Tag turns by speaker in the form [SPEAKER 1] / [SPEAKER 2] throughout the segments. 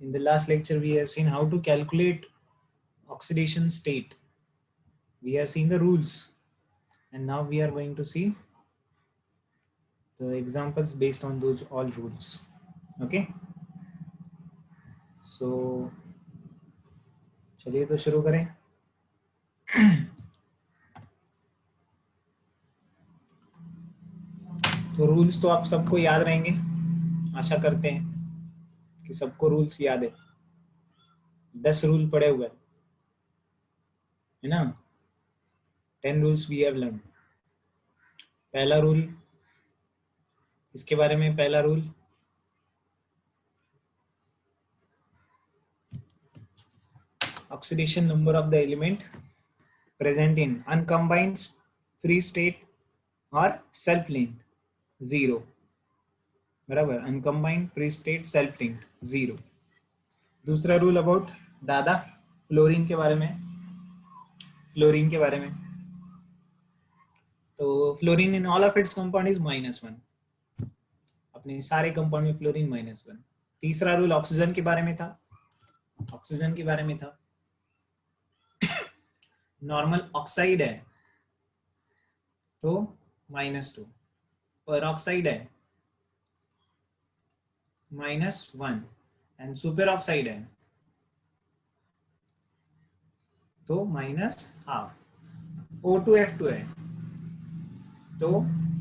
[SPEAKER 1] In the last lecture, we have seen how to calculate oxidation state. We have seen the rules, and now we are going to see the examples based on those all rules. Okay, so चलिए तो शुरू करें. तो rules तो आप सबको याद रहेंगे, आशा करते हैं कि सबको रूल्स याद है. 10 रूल पड़े हुए है ना. 10 रूल्स वी हैव लर्न. पहला रूल, इसके बारे में पहला rule, oxidation number of the element present in uncombined free state or self linked 0. बराबर, uncombined free state self linked 0. दूसरा रूल अबाउट दादा फ्लोरीन के बारे में. फ्लोरीन के बारे में तो fluorine in all of its compound is -1. अपने सारे कंपाउंड में फ्लोरीन -1. तीसरा रूल ऑक्सीजन के बारे में था. ऑक्सीजन के बारे में था, नॉर्मल ऑक्साइड है तो -2, पर ऑक्साइड है -1, एंड सुपर ऑक्साइड है तो -12. O2F2 है तो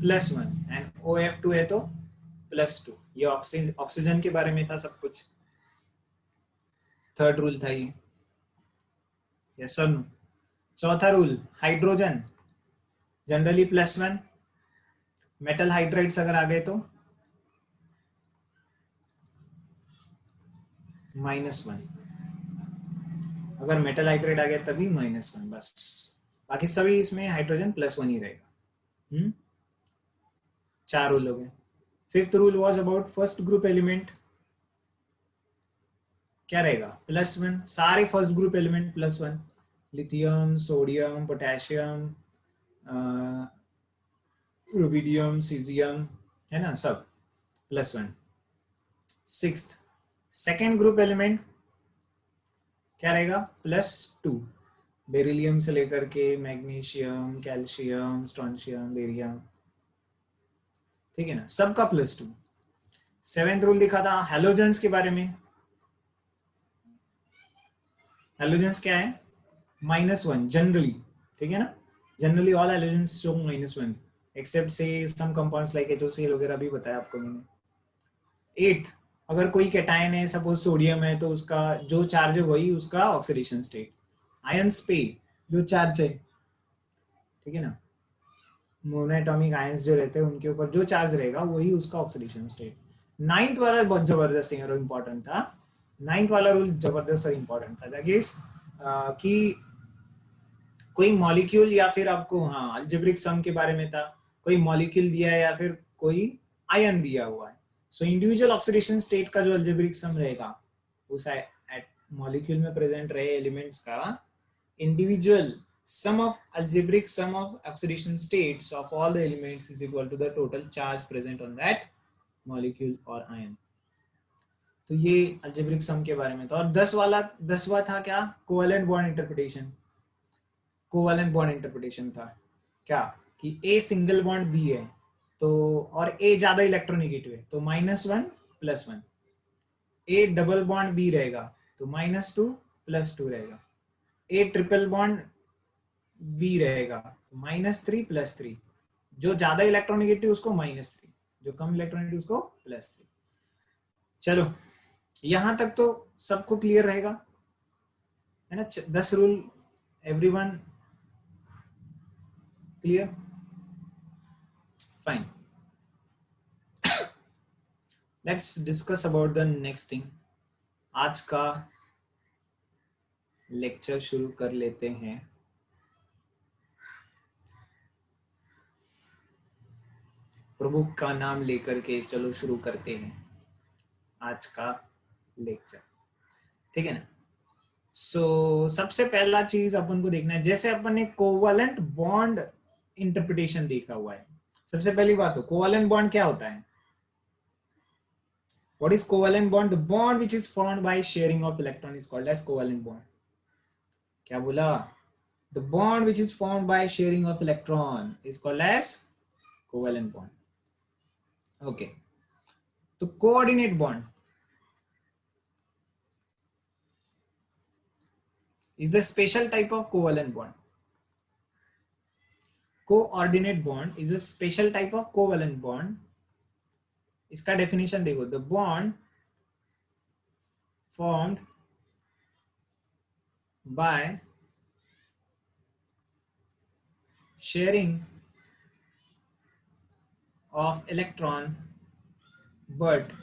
[SPEAKER 1] +1, एंड OF2 है तो +2. ये ऑक्सीजन के बारे में था सब कुछ. थर्ड रूल था ये. यस और नो. चौथा rule, hydrogen generally +1, metal hydrides अगर आ गए तो -1. अगर मेटल हाइड्राइड आ गया तभी -1 बस. बाकी सभी इसमें हाइड्रोजन +1 ही रहेगा. 4 रूल हो गए. Fifth rule was about first group element. क्या रहेगा? +1. सारे first group element +1. Lithium, sodium, potassium, rubidium, caesium, है ना, सब +1. सिक्स्थ, सेकेंड ग्रुप एलिमेंट क्या रहेगा? +2. बेरिलियम से लेकर के मैग्नीशियम, कैल्शियम, स्ट्रोंशियम, बेरियम, ठीक है ना, सबका +2. सेवेंथ रूल लिखा था हैलोजेंस के बारे में. हैलोजेंस क्या है? -1 जनरली, ठीक है ना. Generally all halogens show -1 except से सम कंपाउंड्स लाइक HOCl वगैरह भी बताया आपको मैंने. एट्थ, अगर कोई कैटायन है, सपोज सोडियम है, तो उसका जो चार्ज है वही उसका ऑक्सीडेशन स्टेट. आयंस पे जो चार्ज है, ठीक है ना, मोनोएटॉमिक आयंस जो रहते हैं उनके ऊपर जो चार्ज रहेगा वही उसका ऑक्सीडेशन स्टेट. नाइन्थ वाला बहुत जबरदस्त है और इम्पोर्टेंट था. नाइन्थ वाला रूल जबरदस्त और इम्पोर्टेंट था. दैट इज कि कोई मॉलिक्यूल या फिर आपको, हाँ, अलजेब्रिक सम के बारे में था. कोई मॉलिक्यूल दिया है या फिर कोई आयन दिया हुआ है, सो इंडिविजुअल ऑक्सीडेशन स्टेट का जो अलजेब्रिक सम रहेगा उस मॉलिक्यूल में प्रेजेंट रहे एलिमेंट्स का individual sum of algebraic sum of oxidation states of all the elements is equal to the total charge present on that molecule or ion. तो ये algebraic sum के बारे में था. और 10वां था क्या? Covalent bond interpretation. Covalent bond interpretation था क्या कि A सिंगल बॉन्ड B है तो, और A ज्यादा इलेक्ट्रोनेगेटिव है तो -1 +1. A डबल बॉन्ड B रहेगा तो -2 +2 रहेगा. A ट्रिपल बॉन्ड B रहेगा -3 +3. जो ज्यादा इलेक्ट्रोनेगेटिव उसको -3, जो कम इलेक्ट्रोनेगेटिव उसको +3. चलो यहां तक तो सबको क्लियर रहेगा, है ना. 10 rule everyone clear? Fine. Let's discuss about the next thing. आज का लेक्चर शुरू कर लेते हैं. प्रभु का नाम लेकर के चलो शुरू करते हैं आज का लेक्चर, ठीक है ना. सो सबसे पहला चीज अपन को देखना है, जैसे अपन ने कोवेलेंट बॉन्ड इंटरप्रिटेशन देखा हुआ है. सबसे पहली बात तो कोवेलेंट बॉन्ड क्या होता है? What is covalent bond? The bond which is formed by sharing of electron is called as covalent bond. क्या बोला? The bond which is formed by sharing of electron is called as covalent bond. Okay. तो coordinate bond is the special type of covalent bond. Coordinate bond is a special type of covalent bond. इसका definition देखो. The bond formed by sharing of electron but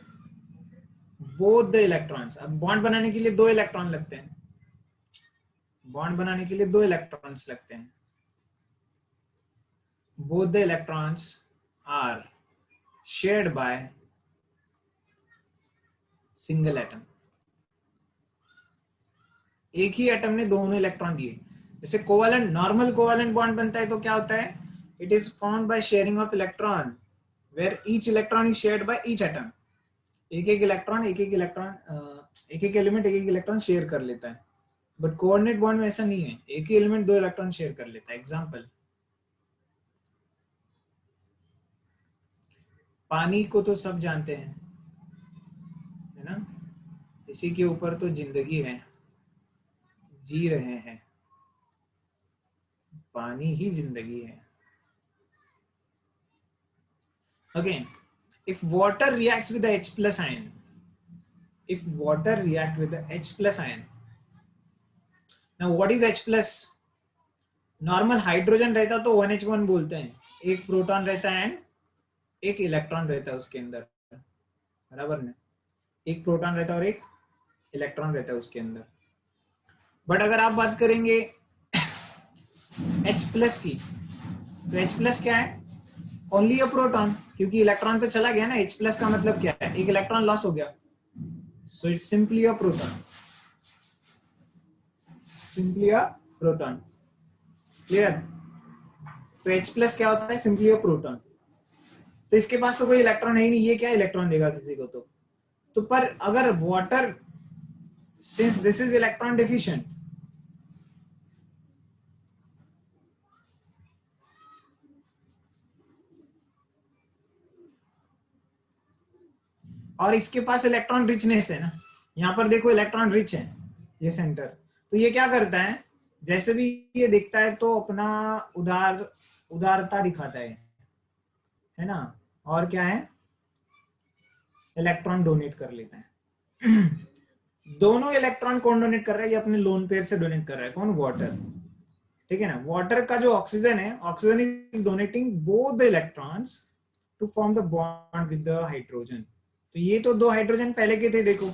[SPEAKER 1] both the electrons. अब bond बनाने के लिए दो electron लगते हैं. Bond बनाने के लिए दो इलेक्ट्रॉन्स लगते हैं. both the electrons are shared by single atom. एक ही एटम ने दोनों इलेक्ट्रॉन दिए. जैसे कोवेलेंट, नॉर्मल कोवेलेंट बॉन्ड बनता है तो क्या होता है? It is formed by sharing of electron where each electron is shared by each atom. एक एक एलिमेंट एक एक इलेक्ट्रॉन शेयर कर लेता है. बट कोऑर्डिनेट बॉन्ड में ऐसा नहीं है. एक ही एलिमेंट दो इलेक्ट्रॉन शेयर कर लेता है. एग्जांपल, पानी को तो सब जानते हैं, है ना? इसी के ऊपर तो जिंदगी है, जी रहे हैं. पानी ही जिंदगी है. Okay. If water reacts with the H plus ion, if water react with the H plus ion, now what is H plus? Normal hydrogen रहता तो 1H1 बोलते हैं. एक प्रोटॉन रहता है एंड एक इलेक्ट्रॉन रहता है उसके अंदर, बराबर ना? एक प्रोटॉन रहता है और एक इलेक्ट्रॉन रहता है उसके अंदर. बट अगर आप बात करेंगे H प्लस की, तो H प्लस क्या है? ओनली अ प्रोटॉन, क्योंकि इलेक्ट्रॉन तो चला गया ना. H प्लस का मतलब क्या है? एक इलेक्ट्रॉन लॉस हो गया. So it's simply a proton. Simply a proton. Clear? तो H प्लस क्या होता है? Simply a proton. तो इसके पास तो कोई इलेक्ट्रॉन है ही नहीं. ये क्या इलेक्ट्रॉन देगा किसी को? तो पर अगर water, since this is electron deficient, और इसके पास इलेक्ट्रॉन रिचनेस है ना. यहाँ पर देखो इलेक्ट्रॉन रिच है ये सेंटर. तो ये क्या करता है? जैसे भी ये दिखता है तो अपना उदारता दिखाता है ना? और क्या है? इलेक्ट्रॉन डोनेट कर लेता है. दोनों इलेक्ट्रॉन कौन डोनेट कर रहा है? ये अपने लोन पेयर से डोनेट कर रहा है. कौन? वाटर. ठीक है ना? वाटर का जो ऑक्सीजन है, oxygen is donating both the electrons to form the bond with the hydrogen. तो ये तो दो हाइड्रोजन पहले के थे, देखो.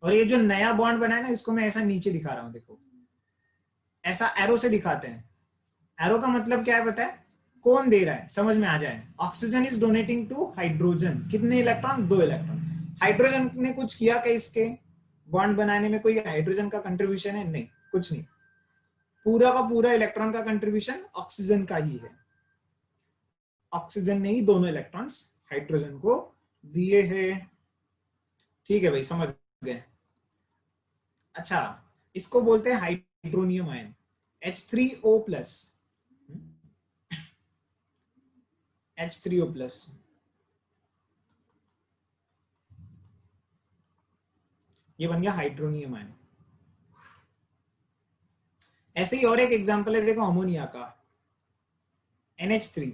[SPEAKER 1] और ये जो नया बॉन्ड बना है ना, इसको मैं ऐसा नीचे दिखा रहा हूं, देखो. ऐसा एरो से दिखाते हैं. एरो का मतलब क्या है पता है? कौन दे रहा है, समझ में आ जाए. Oxygen is donating to hydrogen. कितने इलेक्ट्रॉन? दो इलेक्ट्रॉन. हाइड्रोजन ने कुछ किया क्या इसके बॉन्ड बनाने में? कोई हाइड्रोजन का कंट्रीब्यूशन है? नहीं, कुछ नहीं. पूरा का पूरा इलेक्ट्रॉन का कंट्रीब्यूशन ऑक्सीजन का ही है. ऑक्सीजन ने ही दोनों इलेक्ट्रॉन्स हाइड्रोजन को दिए हैं. ठीक है भाई, समझ गए? अच्छा, इसको बोलते हैं hydronium ion. H3O plus, H3O plus. ये बन गया हाइड्रोनियम आयन. ऐसे ही और एक एग्जांपल है, देखो अमोनिया का. NH3,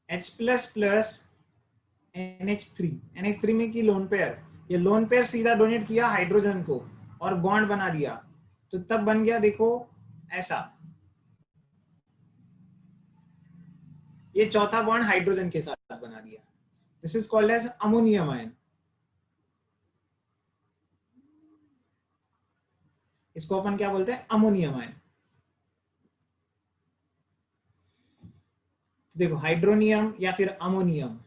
[SPEAKER 1] H plus plus NH3. NH3 में की लोन पेयर, ये लोन पेयर सीधा डोनेट किया हाइड्रोजन को और बॉन्ड बना दिया. तो तब बन गया, देखो ऐसा. ये चौथा बॉन्ड हाइड्रोजन के साथ बना दिया. This is called as ammonium ion. इसको अपन क्या बोलते हैं? Ammonium ion. तो देखो हाइड्रोनियम या फिर अमोनियम.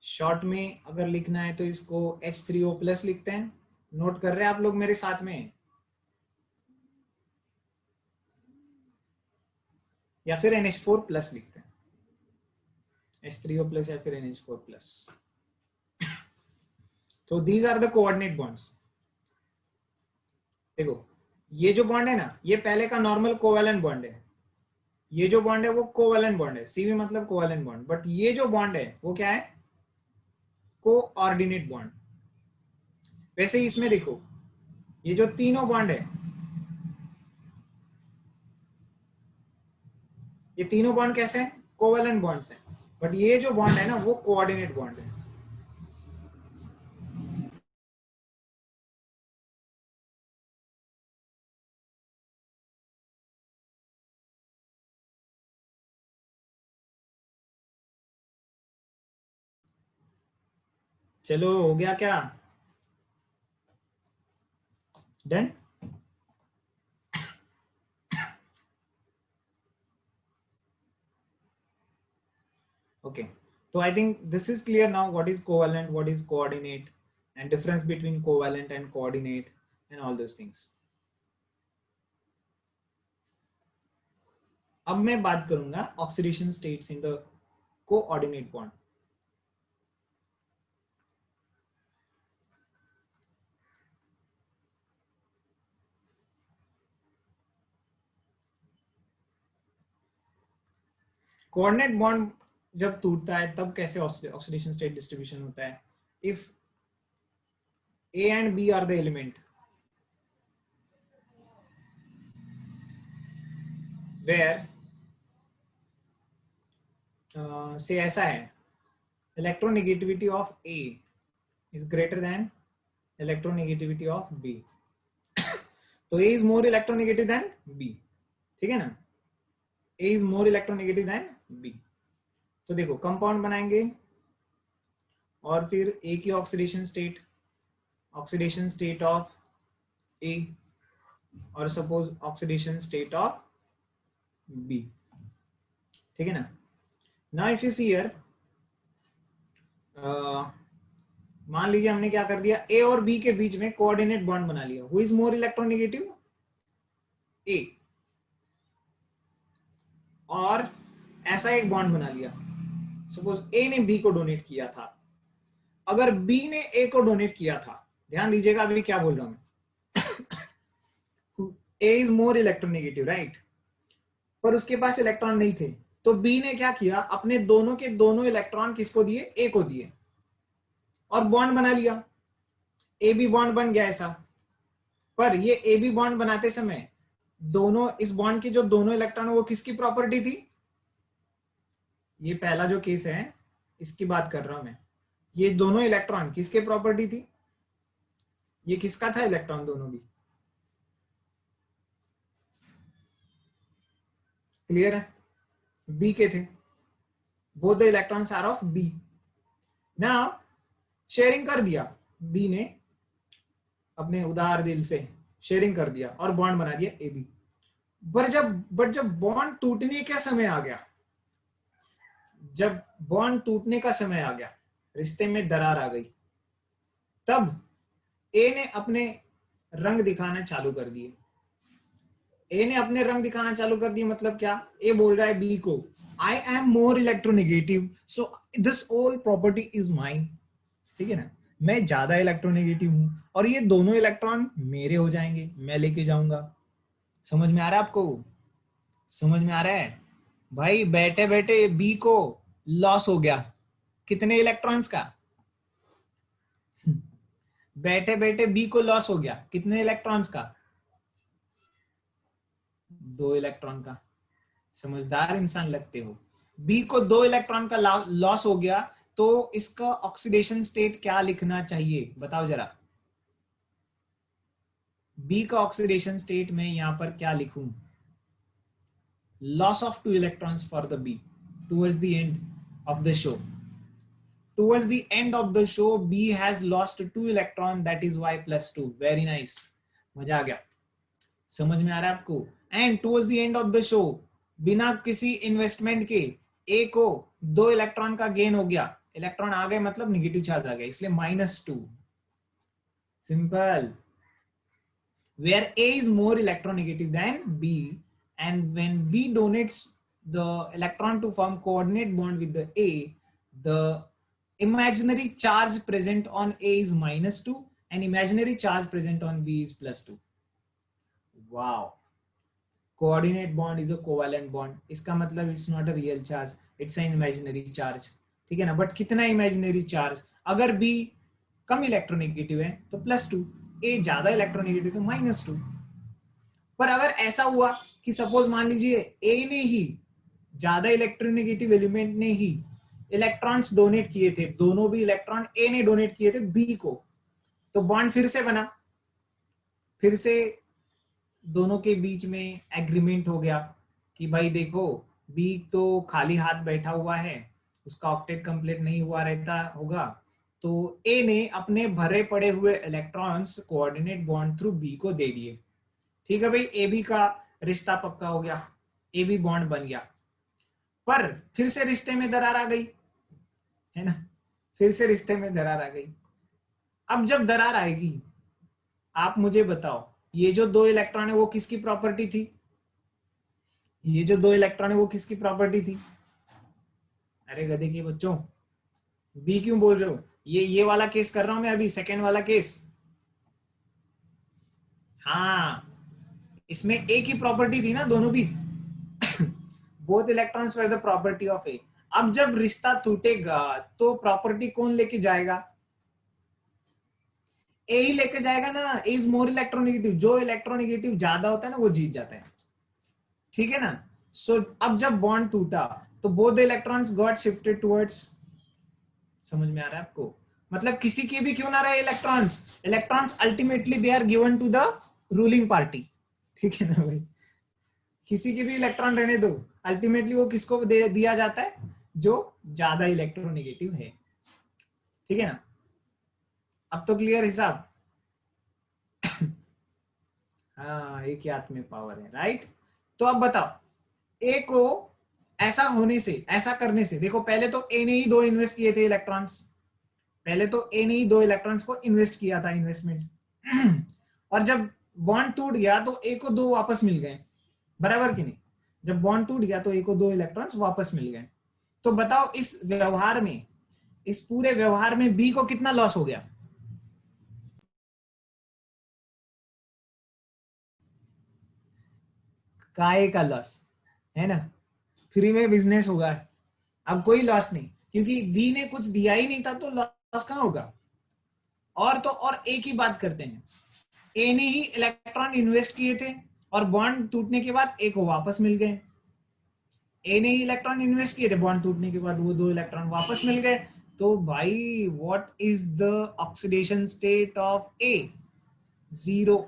[SPEAKER 1] शॉर्ट में अगर लिखना है तो इसको H3O प्लस लिखते हैं. नोट कर रहे हैं आप लोग मेरे साथ में? या फिर NH4 प्लस लिखते हैं. H3O प्लस या फिर NH4 plus. So these are the coordinate bonds. देखो ये जो बॉन्ड है ना, ये पहले का नॉर्मल कोवेलेंट बॉन्ड है. ये जो बॉन्ड है वो कोवेलेंट बॉन्ड है. CV मतलब कोवेलेंट बॉन्ड. बट ये जो बॉन्ड है वो क्या है? Coordinate bond. वैसे ही इसमें देखो, ये जो तीनों बॉन्ड है, ये तीनों बॉन्ड कैसे हैं? कोवेलेंट बॉन्ड्स हैं. बट ये जो बॉन्ड है ना वो कोऑर्डिनेट बॉन्ड है. चलो हो गया क्या? Done. Okay, so I think this is clear now. What is covalent, what is coordinate, and difference between covalent and coordinate and all those things. अब मैं बात करूंगा oxidation states in the coordinate bond. Coordinate bond जब टूटता है तब कैसे oxidation state distribution होता है? If A and B are the element where say ऐसा है, electronegativity of A is greater than electronegativity of B. तो A is more electronegative than B. ठीक है ना? A is more electronegative than B. तो देखो कंपाउंड बनाएंगे और फिर A की ऑक्सीडेशन स्टेट ऑफ A और suppose oxidation state of B. ठीक है ना? Now if you see here, मान लीजिए हमने क्या कर दिया, A और B के बीच में कोऑर्डिनेट बॉन्ड बना लिया. Who is more electronegative? A. और ऐसा एक बॉन्ड बना लिया. सपोज A ने B को डोनेट किया था. अगर B ने A को डोनेट किया था, ध्यान दीजिएगा अभी क्या बोल रहा हूं मैं. A is more electronegative, right? पर उसके पास इलेक्ट्रॉन नहीं थे, तो B ने क्या किया, अपने दोनों के दोनों इलेक्ट्रॉन किसको दिए? A को दिए और बॉन्ड बना लिया. AB बॉन्ड बन गया ऐसा. पर ये AB बॉन्ड बनाते समय दोनों, इस बॉन्ड की जो दोनों इलेक्ट्रॉन वो किसकी प्रॉपर्टी थी? ये पहला जो केस है इसकी बात कर रहा हूं मैं. ये दोनों इलेक्ट्रॉन किसके प्रॉपर्टी थी? ये किसका था इलेक्ट्रॉन? दोनों भी क्लियर है? बी के थे. Both the electrons are of B. Now sharing कर दिया बी ने, अपने उदार दिल से शेयरिंग कर दिया और बॉन्ड बना दिया ए बी. बट जब बॉन्ड टूटने का समय आ गया, जब बॉन्ड टूटने का समय आ गया, रिश्ते में दरार आ गई, तब ए ने अपने रंग दिखाना चालू कर दिए. ए ने अपने रंग दिखाना चालू कर दिए मतलब क्या? ए बोल रहा है बी को, I am more electronegative, so this all property is mine. ठीक है ना? मैं ज्यादा इलेक्ट्रोनेगेटिव हूं और ये दोनों इलेक्ट्रॉन मेरे हो जाएंगे, मैं लेके जाऊंगा. समझ में आ रहा है आपको? समझ में आ रहा है भाई? बैठे बैठे बी को लॉस हो गया. कितने इलेक्ट्रॉन्स का? बैठे बैठे बी को लॉस हो गया. कितने इलेक्ट्रॉन्स का? 2 इलेक्ट्रॉन का. समझदार इंसान लगते हो. बी को 2 इलेक्ट्रॉन का लॉस हो गया, तो इसका ऑक्सीडेशन स्टेट क्या लिखना चाहिए? बताओ जरा. बी का ऑक्सीडेशन स्टेट में यहां पर क्या लिखूं? Loss of 2 electrons for the be towards the end of the show. Towards the end of the show, B has lost 2 electron, that is Y plus 2. Very nice. मजा आ गया. समझ में आ रहा है आपको? And towards the end of the show, बिना किसी investment के A को 2 इलेक्ट्रॉन का गेन हो गया. इलेक्ट्रॉन आ गए मतलब निगेटिव चार्ज आ गया, इसलिए -2. Simple. Where A is more electronegative than B, and when B donates the electron to form coordinate bond with the A, the imaginary charge present on A is -2 and imaginary charge present on B is +2. wow, coordinate bond is a covalent bond, इसका मतलब it's not a real charge, it's an imaginary charge, ठीक है ना. But कितना imaginary charge, अगर B कम electronegative है तो +2, A ज्यादा इलेक्ट्रोनेगेटिव तो -2. पर अगर ऐसा हुआ कि सपोज मान लीजिए ए ने ही, ज्यादा इलेक्ट्रोनेगेटिव एलिमेंट ने ही इलेक्ट्रॉन्स डोनेट किए थे, दोनों भी इलेक्ट्रॉन ए ने डोनेट किए थे बी को, तो बॉन्ड फिर से बना, फिर से दोनों के बीच में एग्रीमेंट हो गया कि भाई देखो बी तो खाली हाथ बैठा हुआ है, उसका ऑक्टेट कंप्लीट नहीं हुआ रहता होगा, तो ए ने अपने भरे पड़े हुए electrons coordinate bond through B को दे दिए. ठीक है भाई, ए बी का रिश्ता पक्का हो गया, ए बी बॉन्ड बन गया. पर फिर से रिश्ते में दरार आ गई, है ना, फिर से रिश्ते में दरार आ गई. अब जब दरार आएगी, आप मुझे बताओ, ये जो 2 इलेक्ट्रॉन है वो किसकी प्रॉपर्टी थी, ये जो 2 इलेक्ट्रॉन है वो किसकी प्रॉपर्टी थी. अरे गधे के बच्चों, बी क्यों बोल रहे हो, ये वाला केस कर रहा हूं मैं अभी, सेकेंड वाला केस. हाँ, इसमें ए की प्रॉपर्टी थी ना, दोनों भी both electrons were the property of A. अब जब रिश्ता टूटेगा तो प्रॉपर्टी कौन लेके जाएगा, ए ही लेके जाएगा ना. ए इज मोर इलेक्ट्रोनेगेटिव, जो इलेक्ट्रोनेगेटिव ज्यादा होता है ना वो जीत जाता है, ठीक है ना. सो अब जब बॉन्ड टूटा तो both the electrons got shifted towards, समझ में आ रहा है आपको, मतलब किसी के भी क्यों ना रहे electrons, electrons ultimately they are given to the ruling party, ठीक है ना भाई, किसी के भी इलेक्ट्रॉन रहने दो, अल्टीमेटली वो किसको दिया जाता है, जो ज्यादा इलेक्ट्रोनेगेटिव है, ठीक है ना. अब तो क्लियर हिसाब. हाँ, एक ही हाथ में पावर है, राइट. तो अब बताओ, ए को ऐसा होने से, ऐसा करने से, देखो पहले तो ए ने ही 2 इन्वेस्ट किए थे इलेक्ट्रॉन्स, पहले तो ए ने ही 2 इलेक्ट्रॉन्स को इन्वेस्ट किया था, इन्वेस्टमेंट और जब बॉन्ड टूट गया तो ए को 2 वापस मिल गए, बराबर कि नहीं. जब बॉन्ड टूट गया तो ए को 2 इलेक्ट्रॉन्स वापस मिल गए. तो बताओ इस व्यवहार में, इस पूरे व्यवहार में बी को कितना लॉस हो गया, काय का लॉस, है ना, फ्री में बिजनेस होगा. अब कोई लॉस नहीं, क्योंकि बी ने कुछ दिया ही नहीं था, तो लॉस कहां होगा. और तो और ए की बात करते हैं, ए ने ही इलेक्ट्रॉन इन्वेस्ट किए थे और बॉन्ड टूटने के बाद ए को वापस मिल गए. ए ने ही इलेक्ट्रॉन इन्वेस्ट किए थे, बॉन्ड टूटने के बाद वो 2 इलेक्ट्रॉन वापस मिल गए. तो भाई what is the oxidation state of A, 0.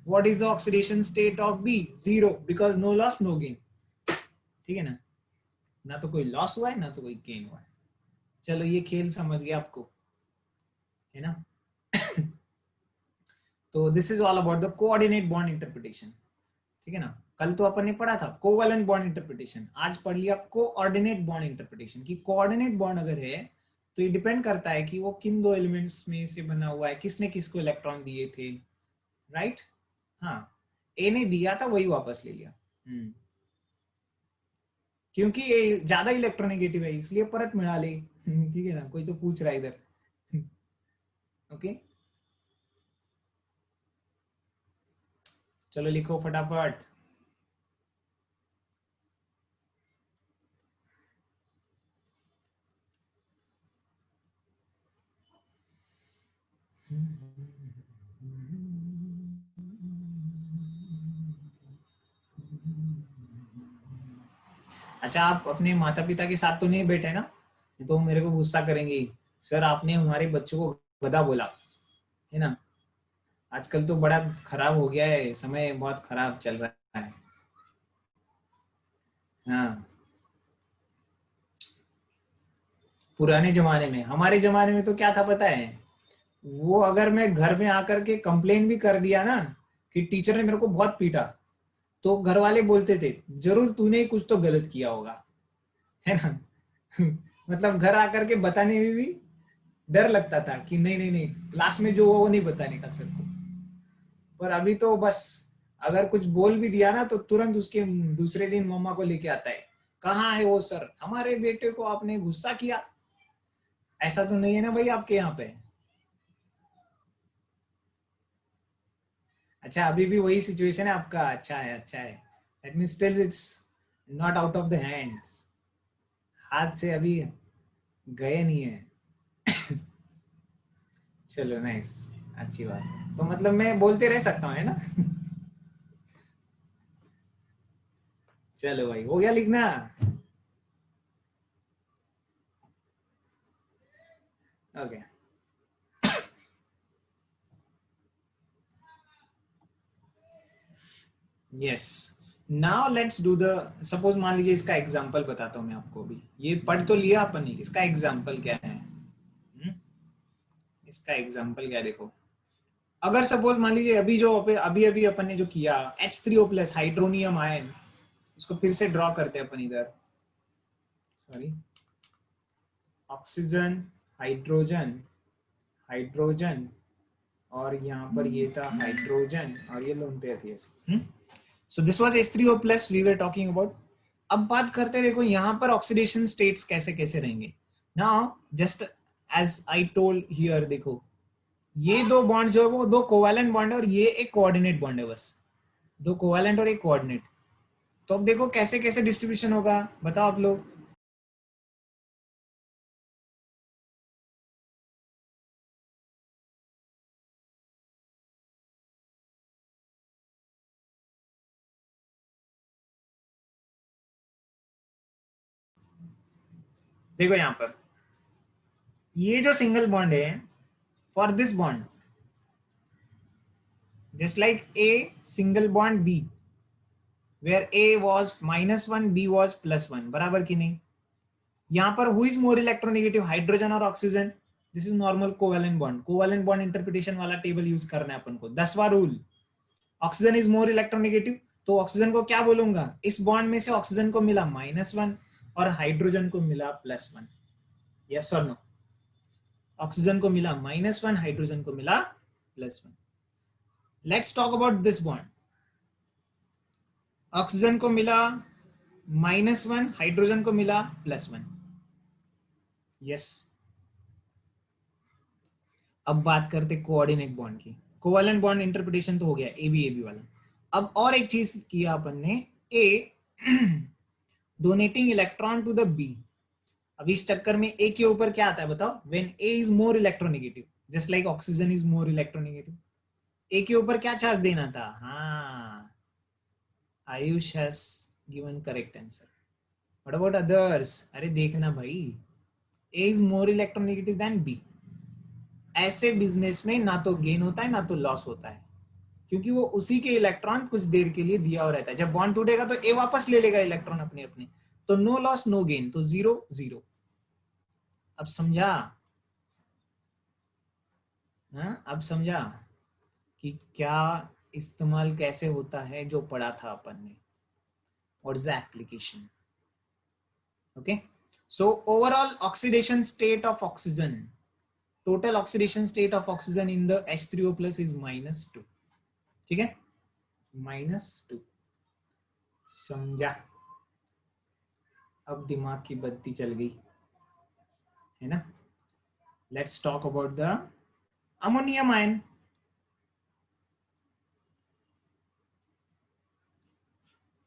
[SPEAKER 1] What is the oxidation state of B, 0, because no loss no gain, ठीक है ना, ना तो कोई लॉस हुआ है ना तो कोई गेन हुआ है. चलो ये खेल समझ गया आपको, है ना. तो this is all about the coordinate bond interpretation, ठीक है ना. कल तो अपन ने पढ़ा था कोवैलेंट बॉन्ड इंटरप्रिटेशन, आज पढ़ लिया कोऑर्डिनेट बॉन्ड इंटरप्रिटेशन. की कोऑर्डिनेट बॉन्ड अगर है तो ये डिपेंड करता है कि वो किन 2 एलिमेंट्स में से बना हुआ है, किसने किसको इलेक्ट्रॉन दिए थे, राइट. हाँ, ए ने दिया था वही वापस ले लिया, क्योंकि ये ज्यादा इलेक्ट्रोनेगेटिव है इसलिए परत मिला ले, ठीक है ना. कोई तो पूछ रहा है इधर. ओके, चलो लिखो फटाफट. अच्छा, आप अपने माता पिता के साथ तो नहीं बैठे ना, तो मेरे को गुस्सा करेंगे, सर आपने हमारे बच्चों को गधा बोला, है ना. आजकल तो बड़ा खराब हो गया है, समय बहुत खराब चल रहा है. हाँ, पुराने जमाने में, हमारे जमाने में तो क्या था पता है, वो अगर मैं घर में आकर के कंप्लेन भी कर दिया ना कि टीचर ने मेरे को बहुत पीटा, तो घर वाले बोलते थे जरूर तूने कुछ तो गलत किया होगा, है ना. मतलब घर आकर के बताने में भी डर लगता था कि नहीं नहीं नहीं, क्लास में जो हुआ वो नहीं बताने का सर को. पर अभी तो बस अगर कुछ बोल भी दिया ना तो तुरंत उसके दूसरे दिन मम्मा को लेके आता है, कहाँ है वो सर, हमारे बेटे को आपने गुस्सा किया। ऐसा तो नहीं है ना भाई आपके यहाँ पे? अच्छा, अभी भी वही सिचुएशन है आपका? अच्छा है, अच्छा है। That mean still it's not out of the hands, हाथ से अभी गए नहीं है। चलो नाइस, अच्छी बात है। तो मतलब मैं बोलते रह सकता हूँ, है ना? चलो भाई, हो गया लिखना? Okay, yes. Now let's do the, suppose मान लीजिए इसका एग्जांपल बताता हूँ मैं आपको। अभी ये पढ़ तो लिया अपन ने, इसका एग्जांपल क्या है? इसका एग्जांपल क्या है, देखो। अगर सपोज मान लीजिए अभी जो अभी अभी अपन ने जो किया, H3O प्लस हाइड्रोनियम आयन, इसको फिर से ड्रॉ करते हैं अपन इधर। सॉरी, ऑक्सीजन, हाइड्रोजन, हाइड्रोजन, और यहाँ पर ये था हाइड्रोजन, और ये लोन पेयर थी ऐसे। So this was H3O plus we were talking about. अब बात करते हैं, देखो यहाँ पर ऑक्सीडेशन स्टेट्स कैसे कैसे रहेंगे। Now just as I told here, देखो ये दो बॉन्ड जो है वो दो कोवैलेंट बॉन्ड है, और ये एक कोऑर्डिनेट बॉन्ड है, बस दो कोवैलेंट और एक कोऑर्डिनेट। तो अब देखो कैसे कैसे डिस्ट्रीब्यूशन होगा, बताओ आप लोग। देखो यहाँ पर ये जो सिंगल बॉन्ड है, for this bond just like A single bond B, where A was -1 B was +1, बराबर की नहीं? यहाँ पर who is more electronegative, hydrogen और oxygen? This is normal covalent bond. Covalent bond interpretation वाला टेबल यूज करना है अपन को, 10वां रूल। ऑक्सीजन इज मोर इलेक्ट्रोनेगेटिव, तो ऑक्सीजन को क्या बोलूंगा, इस बॉन्ड में से ऑक्सीजन को मिला -1 और हाइड्रोजन को मिला +1। यस और नो? ऑक्सीजन को मिला -1, हाइड्रोजन को मिला +1। Let's talk about this bond. Oxygen को मिला -1, हाइड्रोजन को मिला +1। यस। अब बात करते कोऑर्डिनेट बॉन्ड की। कोवैलेंट बॉन्ड इंटरप्रिटेशन तो हो गया, ए बी वाला। अब और एक चीज किया अपन ने, A donating electron to the B. अब इस चक्कर में ए के ऊपर क्या आता है बताओ, when A is more electronegative, just like oxygen is more electronegative. A के ऊपर क्या चार्ज देना था? हाँ, Ayush has given correct answer. What about others? अरे देखना भाई, A is more electronegative than B. ऐसे बिजनेस में ना तो गेन होता है ना तो लॉस होता है, क्योंकि वो उसी के इलेक्ट्रॉन कुछ देर के लिए दिया हुआ रहता है। जब बॉन्ड टूटेगा तो ए वापस ले लेगा इलेक्ट्रॉन अपने अपने, तो नो लॉस नो गेन, तो 0 0। अब समझा? हाँ, अब समझा कि क्या इस्तेमाल कैसे होता है जो पढ़ा था अपन ने, और is application. Okay, so overall oxidation state of oxygen, total oxidation state of oxygen in the H3O plus is -2। ठीक है, -2। समझा? अब दिमाग की बत्ती चल गई, है ना? Let's talk about the ammonium ion.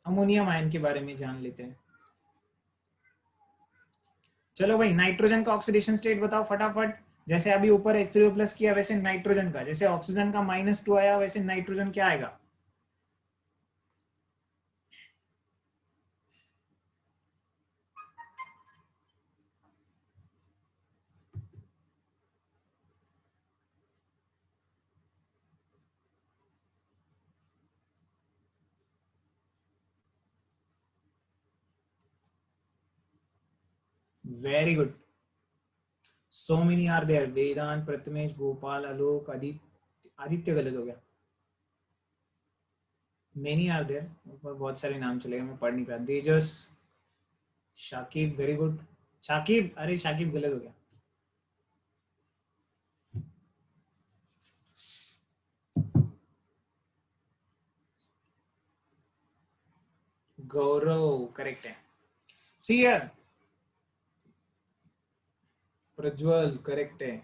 [SPEAKER 1] Ammonium ion के बारे में जान लेते हैं। चलो भाई, नाइट्रोजन का ऑक्सीडेशन स्टेट बताओ फटाफट। जैसे अभी ऊपर H3O प्लस किया, वैसे नाइट्रोजन का, जैसे ऑक्सीजन का -2 आया, वैसे नाइट्रोजन क्या आएगा? Very good, so many are there. Vedant, Prathamesh, Gopal, Alok, Aditya. Aditya गलत हो गया, मेनी आर देयर। ऊपर बहुत सारे नाम चले गए, मैं पढ़ नहीं पाया। तेजस, शाकिब, वेरी गुड। शाकिब, अरे शाकिब गलत हो गया। गौरव करेक्ट है। सी हियर, प्रज्वल करेक्ट है।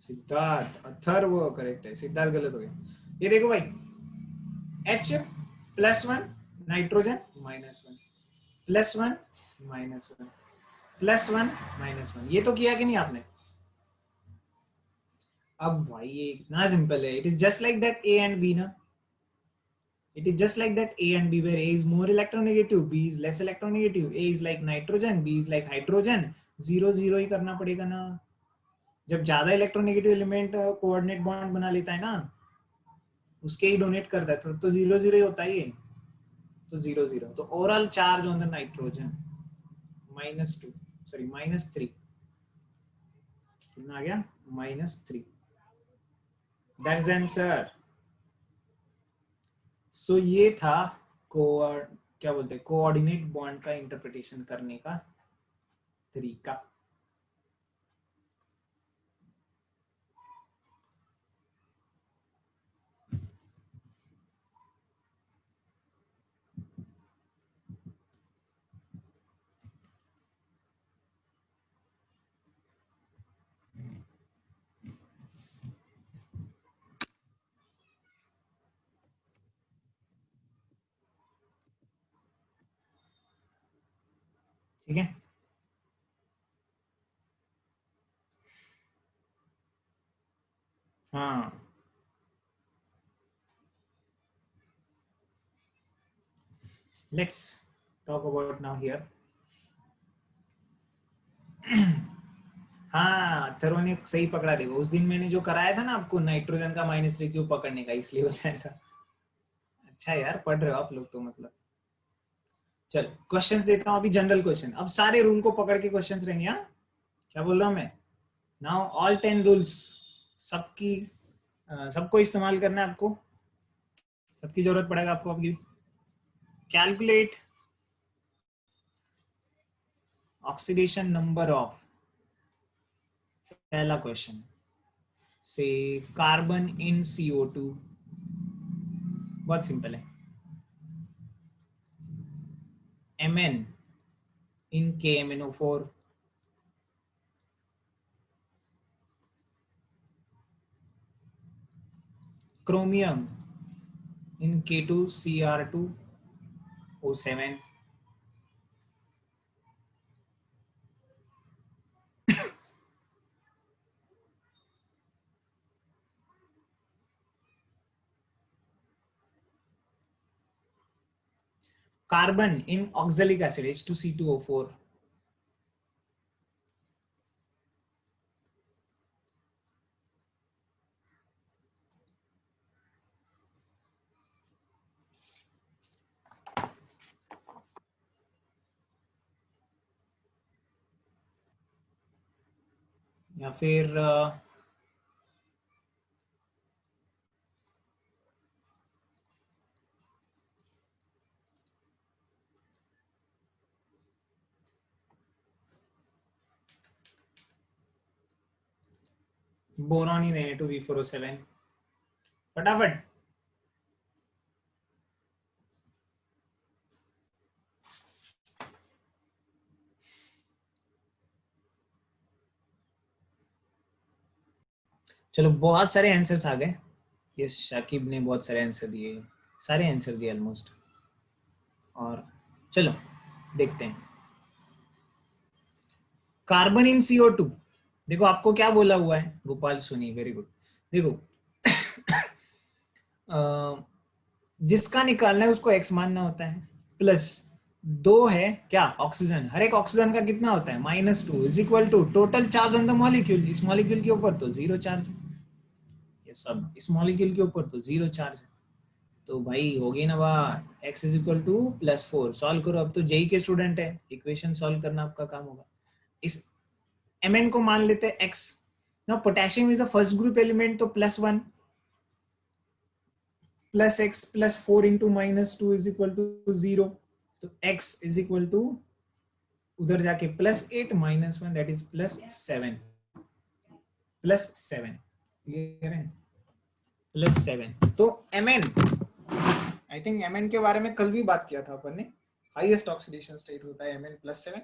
[SPEAKER 1] सिद्धार्थ, अथर्व करेक्ट है। सिद्धार्थ गलत हो गया। ये देखो भाई, H +1 नाइट्रोजन -1 +1 -1 +1 -1, ये तो किया कि नहीं आपने? अब भाई ये इतना सिंपल है। It is just like that A and B ना, it is just like that A and B where A is more electronegative, B is less electronegative, A is like nitrogen, B is like hydrogen, 0 0 ही करना पड़ेगा ना। जब ज्यादा electronegative element coordinate bond बना लेता है ना, उसके ही डोनेट करता है, तो 0 0 ही होता है ये, तो 0 0। तो overall charge on the nitrogen -2, sorry -3, कितना आ गया? -3। That's the answer. सो ये था क्या बोलते हैं, कोऑर्डिनेट बॉन्ड का इंटरप्रिटेशन करने का तरीका। ठीक है, हाँ। Let's talk about now here. हाँ, थरो ने सही पकड़ा। देखो उस दिन मैंने जो कराया था ना आपको नाइट्रोजन का -3 क्यों पकड़ने का, इसलिए बताया था। अच्छा यार, पढ़ रहे हो आप लोग तो मतलब। चल क्वेश्चंस देता हूँ अभी, जनरल क्वेश्चन। अब सारे रूल को पकड़ के क्वेश्चंस रहेंगे। हाँ, क्या बोल रहा हूँ मैं? नाउ ऑल 10 रूल्स सबकी सबको इस्तेमाल करना है आपको, सबकी जरूरत पड़ेगा आपको अभी। कैलकुलेट ऑक्सीडेशन नंबर ऑफ, पहला क्वेश्चन से कार्बन इन CO2, बहुत सिंपल है। Mn in KMnO4, chromium in K2Cr2O7, carbon in oxalic acid H2C2O4, या फिर बोरॉन इन Na2B4O7, फटाफट। चलो बहुत सारे आंसर्स आ गए। यस, शाकिब ने बहुत सारे आंसर दिए, सारे आंसर दिए ऑलमोस्ट। और चलो देखते हैं। कार्बन इन CO2, देखो आपको क्या बोला हुआ है गोपाल सुनी, वेरी गुड। देखो जिसका निकालना है उसको x मानना होता है, प्लस 2 है क्या ऑक्सीजन, हर एक ऑक्सीजन का कितना होता है -2 is equal to total charge on the molecule. इस मॉलिक्यूल के ऊपर तो 0 चार्ज है, ये सब इस मॉलिक्यूल के ऊपर तो 0 चार्ज है। तो भाई हो गई ना बात, x is equal to +4। Solve करो, अब तो जेई के स्टूडेंट है, इक्वेशन सॉल्व करना आपका काम होगा। इस Mn को मान लेते हैं x। ना potassium is the first group element, तो +1 plus x plus 4 into -2 is equal to 0। तो x इज इक्वल टू उधर जाके +8 -1 दैट इज +7, +7 क्लियर है, +7। तो Mn, आई थिंक Mn के बारे में कल भी बात किया था अपन ने। हाईएस्ट ऑक्सीडेशन स्टेट होता है Mn+7।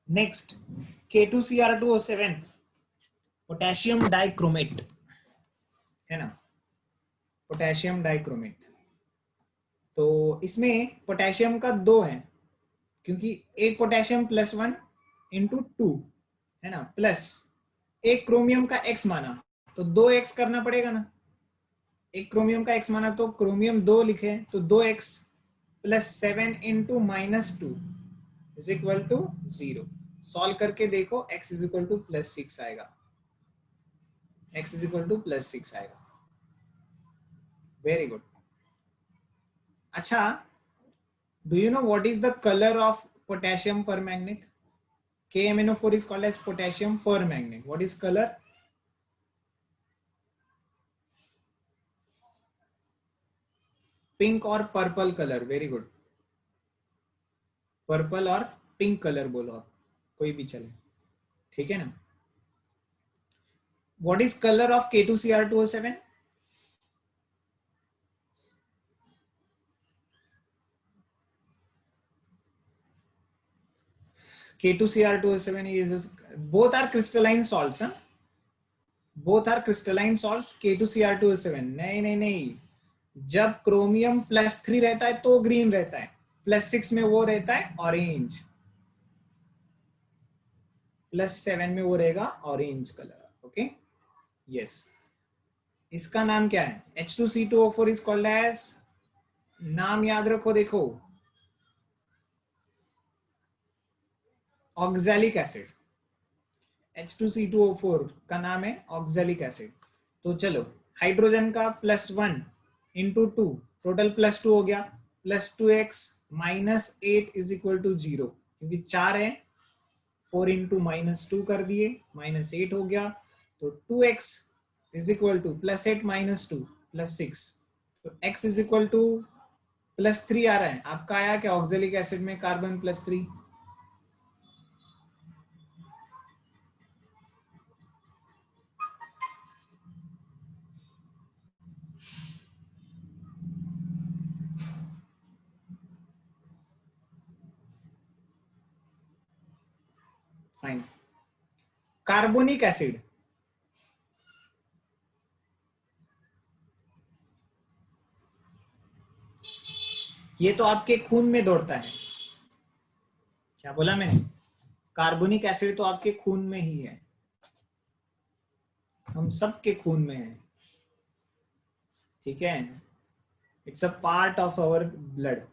[SPEAKER 1] Next K2Cr2O7 potassium dichromate है ना, पोटेशियम डाइक्रोमेट। तो इसमें पोटेशियम का दो है, क्योंकि एक पोटेशियम +1 इंटू 2 है ना, प्लस एक क्रोमियम का x माना तो 2x करना पड़ेगा ना, एक क्रोमियम का x माना तो क्रोमियम 2 लिखे तो 2x plus 7 into -2 is equal to 0। Solve करके देखो x इज इक्वल टू +6 आएगा, x इज इक्वल टू +6 आएगा। Very good. अच्छा, do you know what is the colour of potassium permanganate? KMnO4 is called as potassium permanganate. What is color? Pink और purple colour. Very good, purple और pink colour बोलो आप, कोई भी चले, ठीक है ना। What is colour of K2Cr2O7? K2Cr2O7 is both are crystalline salts, huh? Both are crystalline salts K2Cr2O7। नहीं नहीं नहीं, जब क्रोमियम +3 रहता है तो ग्रीन रहता है, +6 में वो रहता है ऑरेंज, +7 में वो रहेगा ऑरेंज कलर। Okay, yes. इसका नाम क्या है? H2C2O4 इज कॉल्ड एज, नाम याद रखो, देखो, ऑक्सैलिक एसिड। H2C2O4 का नाम है ऑक्सैलिक एसिड। तो चलो, हाइड्रोजन का +1 इंटू 2 टोटल +2 हो गया, +2x -8 इज इक्वल टू 0, क्योंकि 4 है, 4 इंटू -2 कर दिए, -8 हो गया, तो 2x इज इक्वल टू +8 -2 +6, तो x इज इक्वल टू +3 आ रहा है। आपका आया क्या ऑक्सैलिक एसिड में कार्बन +3? फाइन। कार्बोनिक एसिड, ये तो आपके खून में दौड़ता है। क्या बोला मैंने? कार्बोनिक एसिड तो आपके खून में ही है, हम सबके खून में है, ठीक है। It's a part of our blood.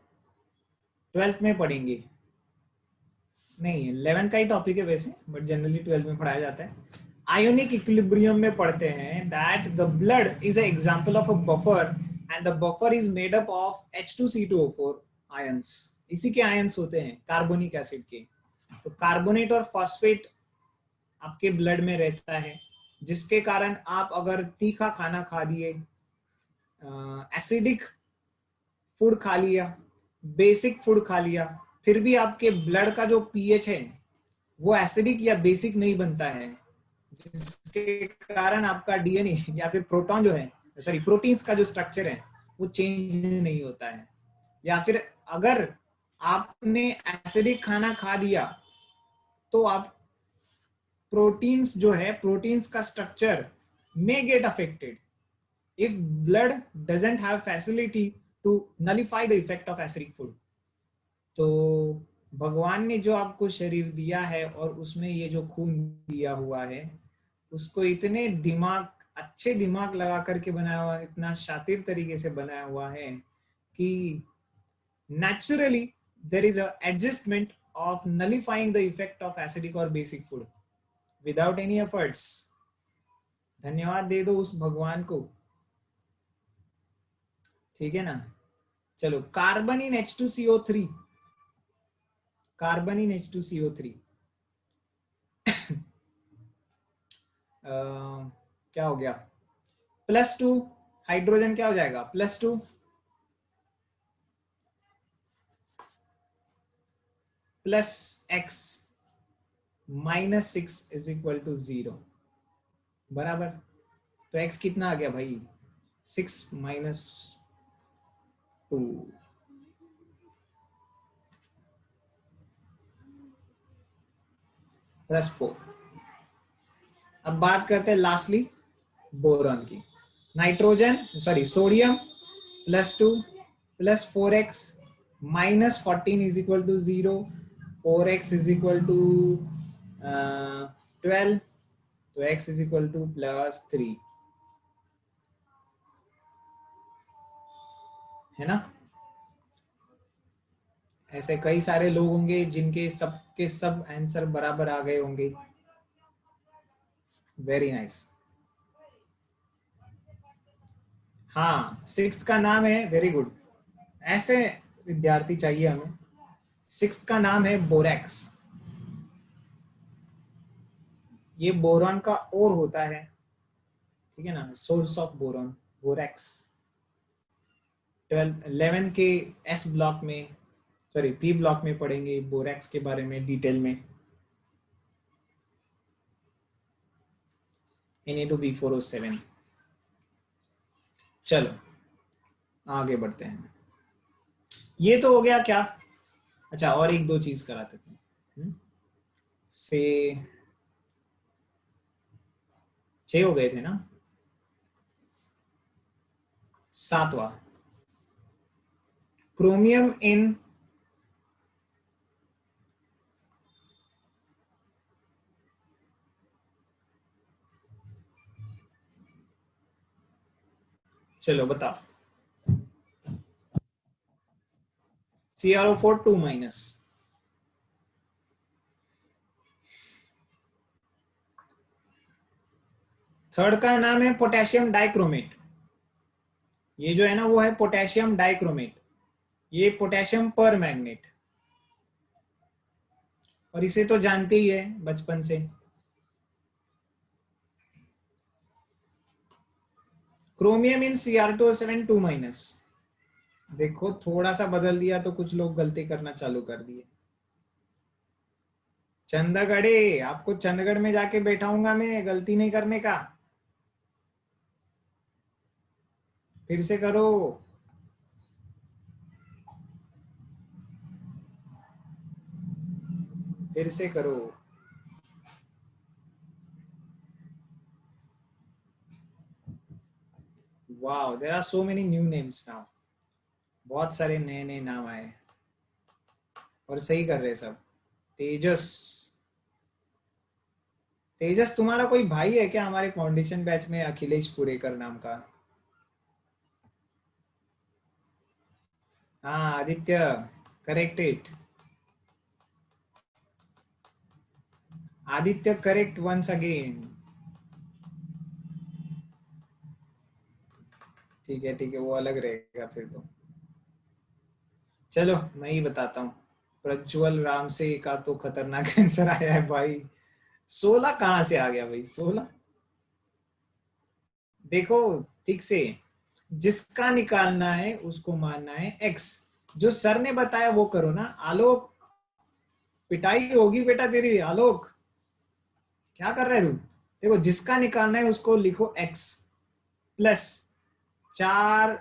[SPEAKER 1] 12th में पढ़ेंगे, नहीं 11th का ही टॉपिक है वैसे, बट जनरली 12th में पढ़ाया जाता है। आयोनिक इक्विलिब्रियम में पढ़ते हैं that the blood is a example of a buffer and the buffer is made up of H2C2O4 ions. इसी के आयंस होते हैं कार्बोनिक एसिड के। तो कार्बोनेट और फॉस्फेट आपके ब्लड में रहता है, जिसके कारण आप अगर तीखा खाना खा दिए, एसिडिक फूड खा लिया, बेसिक फूड खा लिया, फिर भी आपके ब्लड का जो पीएच है वो एसिडिक या बेसिक नहीं बनता है, जिसके कारण आपका डीएनए या फिर प्रोटॉन जो है, सॉरी प्रोटीन्स का जो स्ट्रक्चर है वो चेंज नहीं होता है। या फिर अगर आपने एसिडिक खाना खा दिया तो आप प्रोटीन्स जो है, प्रोटीन्स का structure may get affected if blood doesn't have facility to nullify the effect of acidic food। तो भगवान ने जो आपको शरीर दिया है और उसमें ये जो खून दिया हुआ है, उसको इतने दिमाग, अच्छे दिमाग लगा करके बनाया हुआ, इतना शातिर तरीके से बनाया हुआ है कि naturally there is a adjustment of nullifying the effect of acidic or basic food without any efforts। धन्यवाद दे दो उस भगवान को, ठीक है ना। चलो, carbon in H2CO3, carbon in H2CO3 क्या हो गया? +2, हाइड्रोजन क्या हो जाएगा? +2, plus x minus 6 is equal to 0 बराबर। तो x कितना आ गया भाई, 6 माइनस 2 प्लस 4। अब बात करते हैं लास्टली बोरॉन की। Nitrogen sorry sodium +2 plus 4x minus 14 is equal to 0, 4x is equal to 12, तो x इज इक्वल टू +3 है ना। ऐसे कई सारे लोग होंगे जिनके सब के सब आंसर बराबर आ गए होंगे। Very nice. हाँ, सिक्स्थ का नाम है, वेरी गुड, ऐसे विद्यार्थी चाहिए हमें। सिक्स्थ का नाम है बोरैक्स। ये बोरॉन का और होता है, ठीक है ना, सोर्स ऑफ बोरॉन बोरैक्स। 11 के एस ब्लॉक में सॉरी पी ब्लॉक में पढ़ेंगे बोरैक्स के बारे में डिटेल में। Na2B4O7। चलो आगे बढ़ते हैं। ये तो हो गया क्या, अच्छा और एक दो चीज कराते थे से 6 हो गए थे ना। सातवां, क्रोमियम इन चलो बताओ। CrO4 2-। थर्ड का नाम है पोटेशियम डाइक्रोमेट। ये जो है ना वो है पोटेशियम डाइक्रोमेट, ये पोटेशियम पर मैग्नेट, और इसे तो जानते ही है बचपन से। क्रोमियम इन Cr2O7 2-। देखो थोड़ा सा बदल दिया तो कुछ लोग गलती करना चालू कर दिए। चंदगढ़े, आपको चंडगढ़ में जाके बैठाऊंगा मैं, गलती नहीं करने का। फिर से करो। फिर से करो। Wow, there are so many new names now. बहुत सारे नए नए नाम आए और सही कर रहे सब। तेजस, तेजस तुम्हारा कोई भाई है क्या हमारे फाउंडेशन बैच में, अखिलेश पुरेकर नाम का? हाँ Aditya, correct it. Aditya correct once again. ठीक है वो अलग रहेगा फिर तो। चलो मैं ही बताता हूँ। प्रज्वल राम से का तो खतरनाक आंसर आया है भाई। 16 कहाँ से आ गया भाई 16? देखो ठीक से, जिसका निकालना है उसको मानना है x। जो सर ने बताया वो करो ना। आलोक, पिटाई होगी बेटा तेरी। आलोक क्या कर रहे है तू? देखो जिसका निकालना है उसको लिखो x plus 4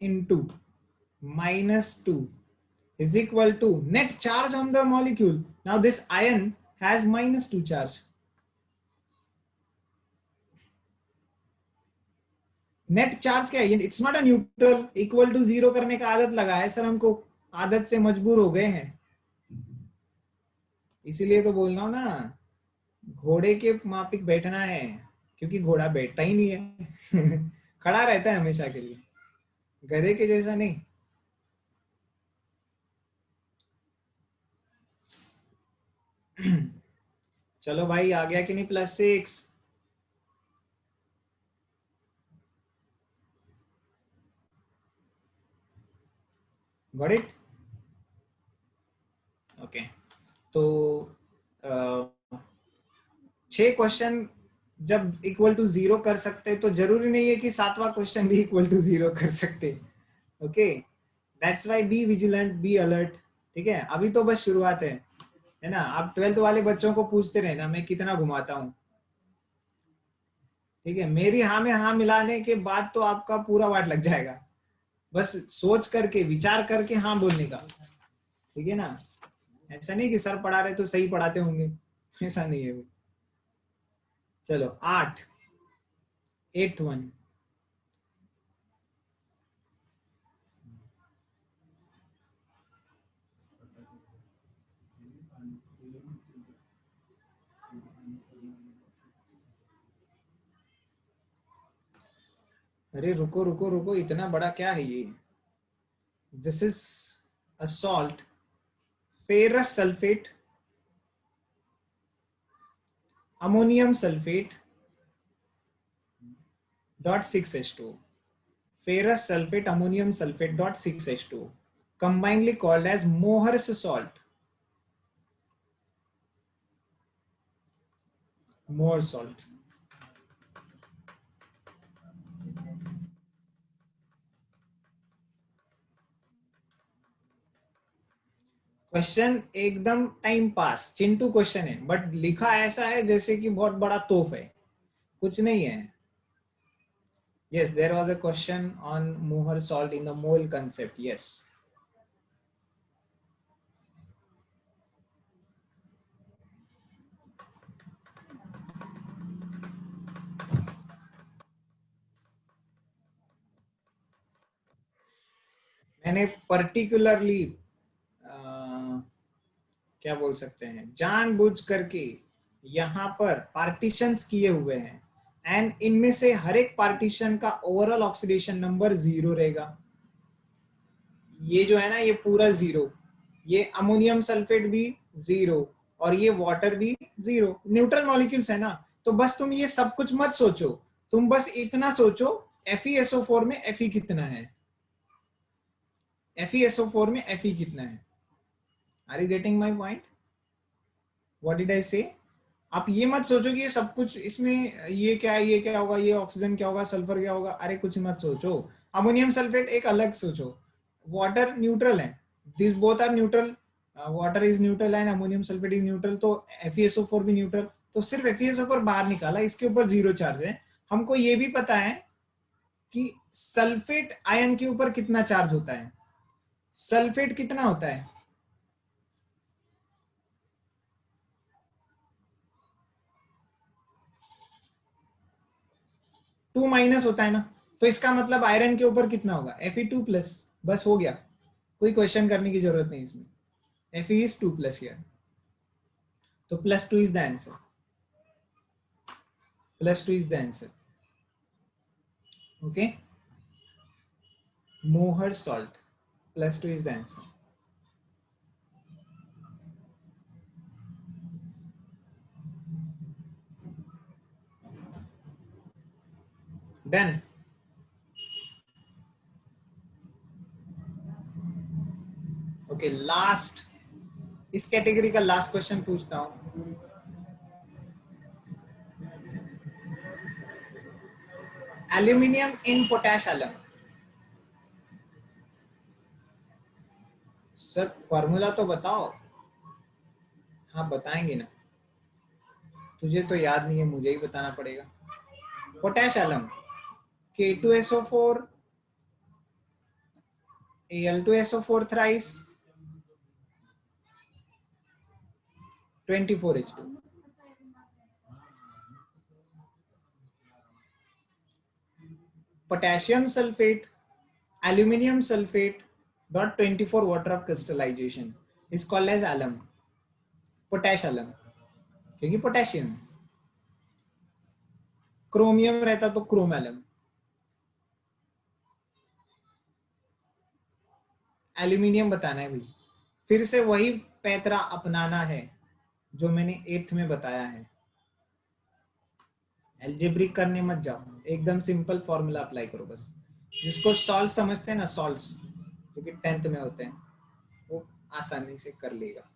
[SPEAKER 1] into -2 is equal to net charge on the molecule. Now this ion has -2 charge. Net charge क्या है? It's not a neutral. Equal to 0 करने का आदत लगा है सर हमको, आदत से मजबूर हो गए हैं, इसीलिए तो बोल रहा हूं ना, घोड़े के माफिक बैठना है, क्योंकि घोड़ा बैठता ही नहीं है खड़ा रहता है हमेशा के लिए, गधे के जैसा नहीं। चलो भाई आ गया कि नहीं +6? Got it? ओके, तो 6 क्वेश्चन जब इक्वल टू 0 कर सकते तो जरूरी नहीं है कि 7वां क्वेश्चन भी इक्वल टू 0 कर सकते। Okay, that's why be vigilant, be alert. ठीक है, अभी तो बस शुरुआत है ना। आप 12th वाले बच्चों को पूछते रहना मैं कितना घुमाता हूँ। ठीक है, मेरी हाँ में हाँ मिलाने के बाद तो आपका पूरा वाट लग जाएगा। बस सोच करके विचार करके हाँ बोलने का। ठीक है ना, ऐसा नहीं कि सर पढ़ा रहे तो सही पढ़ाते होंगे, ऐसा नहीं है वो। चलो 8, 8th वन। अरे रुको रुको रुको, इतना बड़ा क्या है ये। This is a salt, ferrous sulphate, ammonium sulphate .6H2, ferrous sulfate ammonium sulfate .6H2, combinedly called as Mohr's salt. Mohr salt. Question एकदम टाइम पास चिंटू क्वेश्चन है, बट लिखा ऐसा है जैसे कि बहुत बड़ा तोफ है, कुछ नहीं है। Yes, there was a question on Mohr salt in the mole concept. Yes. मैंने पर्टिकुलरली क्या बोल सकते हैं, जानबूझ करके यहाँ पर पार्टीशंस किए हुए हैं, एंड इनमें से हर एक पार्टीशन का ओवरऑल ऑक्सीडेशन नंबर 0 रहेगा। ये जो है ना, ये पूरा 0, ये अमोनियम सल्फेट भी 0, और ये वाटर भी 0, न्यूट्रल मॉलिक्यूल्स है ना। तो बस तुम ये सब कुछ मत सोचो, तुम बस इतना सोचो FeSO4 में Fe कितना है, FeSO4 में Fe कितना है। Are you getting my point? What did I say? आप ये मत सोचो कि ये सब कुछ इसमें, ये क्या है, ये क्या होगा, ये ऑक्सीजन क्या होगा, सल्फर क्या होगा, अरे कुछ मत सोचो। अमोनियम सल्फेट एक अलग सोचो, वाटर न्यूट्रल है, this both are neutral, water is neutral and ammonium sulphate is neutral, तो FeSO4 भी न्यूट्रल। तो सिर्फ FeSO4 बाहर निकाला, इसके ऊपर 0 चार्ज है। हमको ये भी पता है कि सल्फेट आयन के ऊपर कितना चार्ज होता है। सल्फेट कितना होता है? 2 माइनस होता है ना। तो इसका मतलब आयरन के ऊपर कितना होगा? Fe2+। बस हो गया, कोई क्वेश्चन करने की जरूरत नहीं इसमें। Fe is 2+ here, तो +2 is the answer, +2 is the answer. Okay, मोहर salt, +2 is the answer. Done. Okay, last, इस कैटेगरी का लास्ट क्वेश्चन पूछता हूं। एल्यूमिनियम इन पोटैश एलम। सर फॉर्मूला तो बताओ। हाँ बताएंगे ना, तुझे तो याद नहीं है, मुझे ही बताना पड़ेगा। Potash alum, K2SO4, Al2SO4 thrice, 24H2। Potassium sulfate, aluminum sulfate dot 24 water of crystallization is called as alum, potash alum, क्योंकि पोटेशियम। क्रोमियम रहता तो क्रोम एलम। एल्यूमिनियम बताना है भाई, फिर से वही पैतरा अपनाना है जो मैंने 8th में बताया है। एल्जेब्रिक करने मत जाओ, एकदम सिंपल फॉर्मूला अप्लाई करो बस। जिसको सॉल्ट समझते हैं ना, सॉल्ट्स जो कि 10th में होते हैं, वो आसानी से कर लेगा।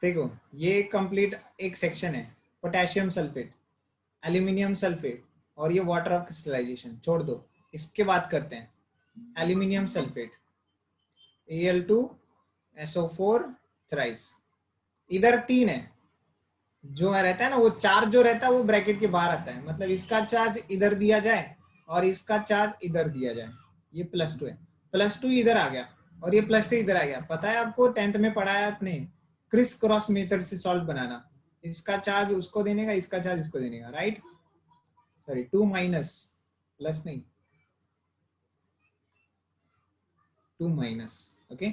[SPEAKER 1] देखो ये कंप्लीट एक सेक्शन है, पोटेशियम सल्फेट, एल्यूमिनियम सल्फेट और ये वाटर ऑफ क्रिस्टलाइजेशन छोड़ दो, इसके बात करते हैं। एल्यूमिनियम सल्फेट Al2SO4 थ्राइस, इधर 3 है, जो रहता है ना वो चार्ज जो रहता है वो ब्रैकेट के बाहर आता है, मतलब इसका चार्ज इधर दिया जाए और इसका चार्ज इधर दिया जाए, ये +2 है, +2 इधर आ गया और ये +3 इधर आ गया। पता है आपको 10th में पढ़ा है आपने क्रिस क्रॉस मेथड से सॉल्व बनाना, इसका चार्ज उसको देने का, इसका चार्ज इसको देने का, राइट? सॉरी 2 माइनस, प्लस नहीं, 2 माइनस, ओके।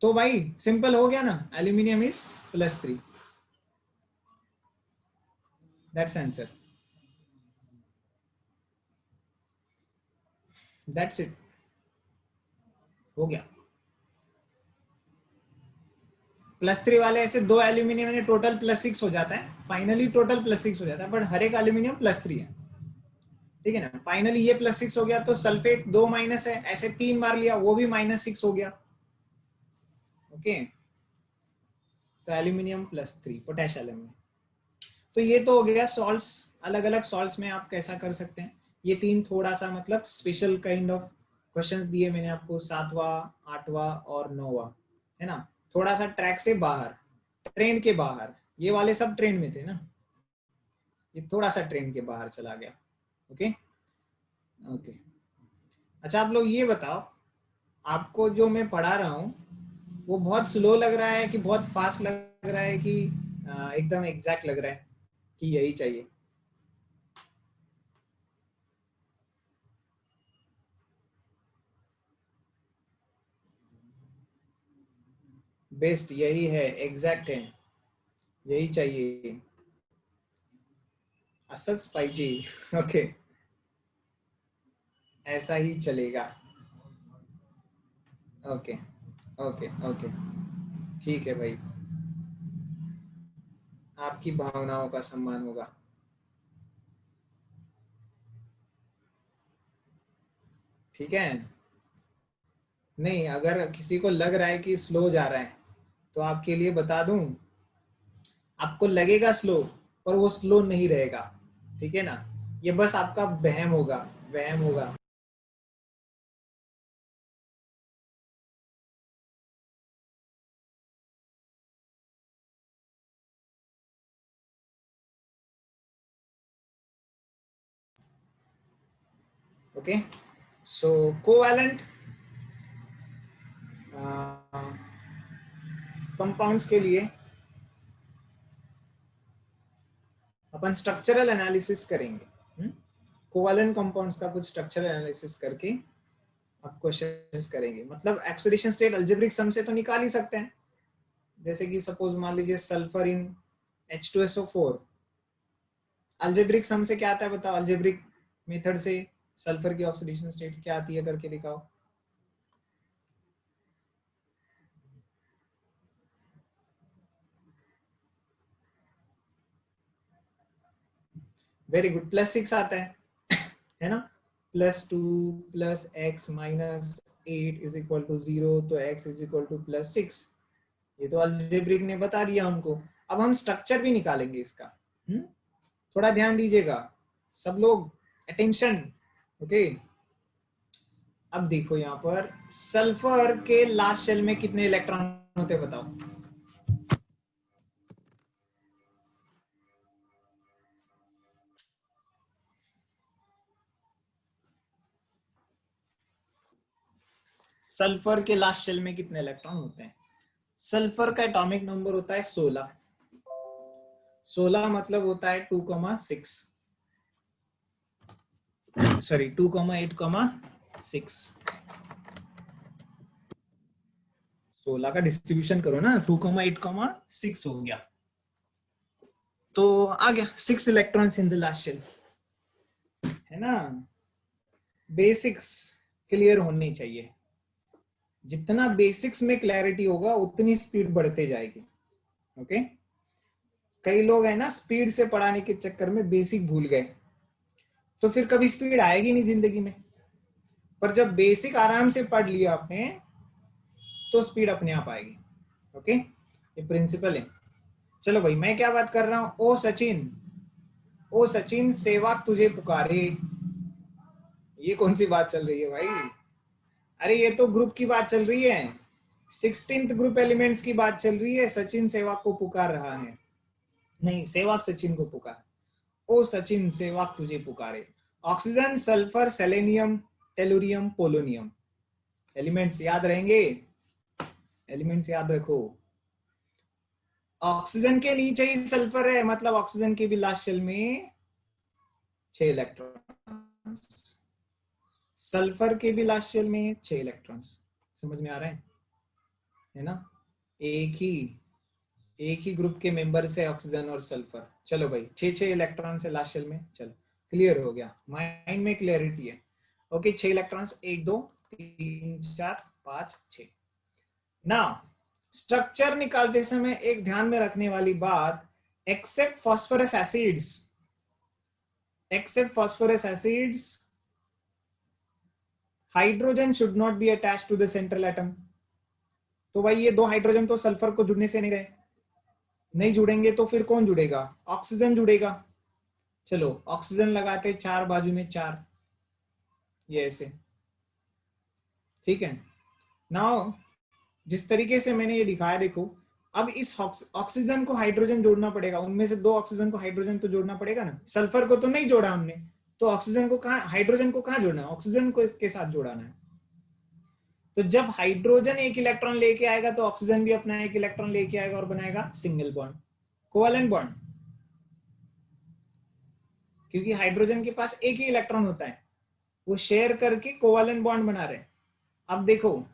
[SPEAKER 1] तो भाई सिंपल हो गया ना, aluminium is +3, that's answer, that's it, हो गया। +3 वाले ऐसे दो एल्यूमिनियम में टोटल +6 हो जाता है, फाइनली टोटल +6 हो जाता है, बट हर एक एल्यूमिनियम +3 है, ठीक है ना। फाइनली ये +6 हो गया, तो सल्फेट 2 माइनस है, ऐसे 3 मार लिया वो भी -6 हो गया, ओके। तो एल्यूमिनियम +3 पोटेशियम में। तो ये तो हो गया सॉल्ट्स, अलग अलग सॉल्ट्स में आप कैसा कर सकते हैं। ये 3 थोड़ा सा मतलब स्पेशल काइंड ऑफ क्वेश्चंस दिए मैंने आपको, 7वां 8वां और 9वां, है ना। थोड़ा सा ट्रैक से बाहर, ट्रेंड के बाहर, ये वाले सब ट्रेंड में थे ना, ये थोड़ा सा ट्रेंड के बाहर चला गया, ओके ओके। अच्छा आप लोग ये बताओ, आपको जो मैं पढ़ा रहा हूँ वो बहुत स्लो लग रहा है कि बहुत फास्ट लग रहा है कि एकदम एग्जैक्ट लग रहा है कि यही चाहिए? बेस्ट यही है, एग्जैक्ट है, यही चाहिए, असच पाहिजे, ओके, ऐसा ही चलेगा, ओके ओके ओके, ठीक है भाई, आपकी भावनाओं का सम्मान होगा। ठीक है, नहीं अगर किसी को लग रहा है कि स्लो जा रहा है तो आपके लिए बता दूं, आपको लगेगा स्लो पर वो स्लो नहीं रहेगा, ठीक है ना, ये बस आपका वहम होगा, वहम होगा। ओके, सो कोवैलेंट कंपाउंड्स के लिए अपन स्ट्रक्चरल एनालिसिस करेंगे, कोवैलेंट कंपाउंड्स का कुछ स्ट्रक्चरल एनालिसिस करके आप क्वेश्चंस करेंगे, मतलब ऑक्सीडेशन स्टेट अल्जेब्रिक सम से तो निकाल ही सकते हैं। जैसे कि सपोज मान लीजिए sulphur in H2SO4, algebraic sum से क्या आता है बताओ, अल्जेब्रिक मेथड से सल्फर की ऑक्सीडेशन स्टेट क्या आती है करके दिखाओ। वेरी गुड, +6 आता है ना, +2 +x -8 = 0, तो x +6, ये तो अल्जेब्रिक ने बता दिया हमको। अब हम स्ट्रक्चर भी निकालेंगे इसका, थोड़ा ध्यान दीजिएगा सब लोग, अटेंशन, ओके। अब देखो यहाँ पर सल्फर के लास्ट शेल में कितने इलेक्ट्रॉन होते हैं बताओ। सल्फर के लास्ट शेल में कितने इलेक्ट्रॉन होते हैं? सल्फर का एटॉमिक नंबर होता है 16, 16 मतलब होता है 2,6, सॉरी 2,8,6, 16 का डिस्ट्रीब्यूशन करो ना, 2,8,6 हो गया, तो आ गया 6 electrons in the last shell, है ना। बेसिक्स क्लियर होनी चाहिए, जितना बेसिक्स में क्लैरिटी होगा उतनी स्पीड बढ़ते जाएगी, ओके। कई लोग है ना स्पीड से पढ़ाने के चक्कर में बेसिक भूल गए, तो फिर कभी स्पीड आएगी नहीं जिंदगी में। पर जब बेसिक आराम से पढ़ लिया आपने तो स्पीड अपने आप आएगी, ओके। ये प्रिंसिपल है। चलो भाई, मैं क्या बात कर रहा हूं, ओ सचिन, ओ सचिन सेवक तुझे पुकारे। ये कौन सी बात चल रही है भाई? अरे ये तो ग्रुप की बात चल रही है, 16th ग्रुप एलिमेंट्स की बात चल रही है। सचिन सेवक को पुकार रहा है, नहीं सेवक सचिन को पुकार। ओ सचिन सेवक तुझे पुकारे। Oxygen, sulphur, selenium, tellurium, polonium. Elements याद रहेंगे, एलिमेंट्स याद रखो। ऑक्सीजन के नीचे ही सल्फर है, मतलब ऑक्सीजन के भी लास्ट शेल में 6 इलेक्ट्रॉन, सल्फर के भी लास्ट शेल में 6 इलेक्ट्रॉन्स। समझ में आ रहा है ना? एक ही ग्रुप के मेंबर्स है ऑक्सीजन और सल्फर। चलो भाई, 6 इलेक्ट्रॉन्स है लास्ट शेल में। चलो क्लियर हो गया, माइंड में क्लियरिटी है। Okay, 6 electrons, 1 2 3 4 5 6। ना स्ट्रक्चर निकालते समय एक ध्यान में रखने वाली बात, except phosphorus acids, except phosphorus acids, hydrogen should not be attached to the central atom. तो भाई ये 2 हाइड्रोजन तो सल्फर को जुड़ने से नहीं रहे, नहीं जुड़ेंगे तो फिर कौन जुड़ेगा? ऑक्सीजन जुड़ेगा। चलो ऑक्सीजन लगाते 4 बाजू में 4, ये ऐसे, ठीक है। नाउ जिस तरीके से मैंने ये दिखाया, देखो अब इस ऑक्सीजन को हाइड्रोजन जोड़ना पड़ेगा, उनमें से 2 ऑक्सीजन को हाइड्रोजन तो जोड़ना पड़ेगा ना। सल्फर को तो नहीं जोड़ा हमने, तो ऑक्सीजन को कहां, हाइड्रोजन को कहां जोड़ना है? ऑक्सीजन को इसके साथ जोड़ना है। तो जब हाइड्रोजन 1 इलेक्ट्रॉन लेके आएगा तो ऑक्सीजन भी अपना 1 इलेक्ट्रॉन लेके आएगा और बनाएगा सिंगल बॉन्ड, कोवेलेंट बॉन्ड। क्योंकि हाइड्रोजन के पास एक ही इलेक्ट्रॉन होता है, वो शेयर करके कोवेलेंट बॉन्ड बना रहे हैं। अब देखो,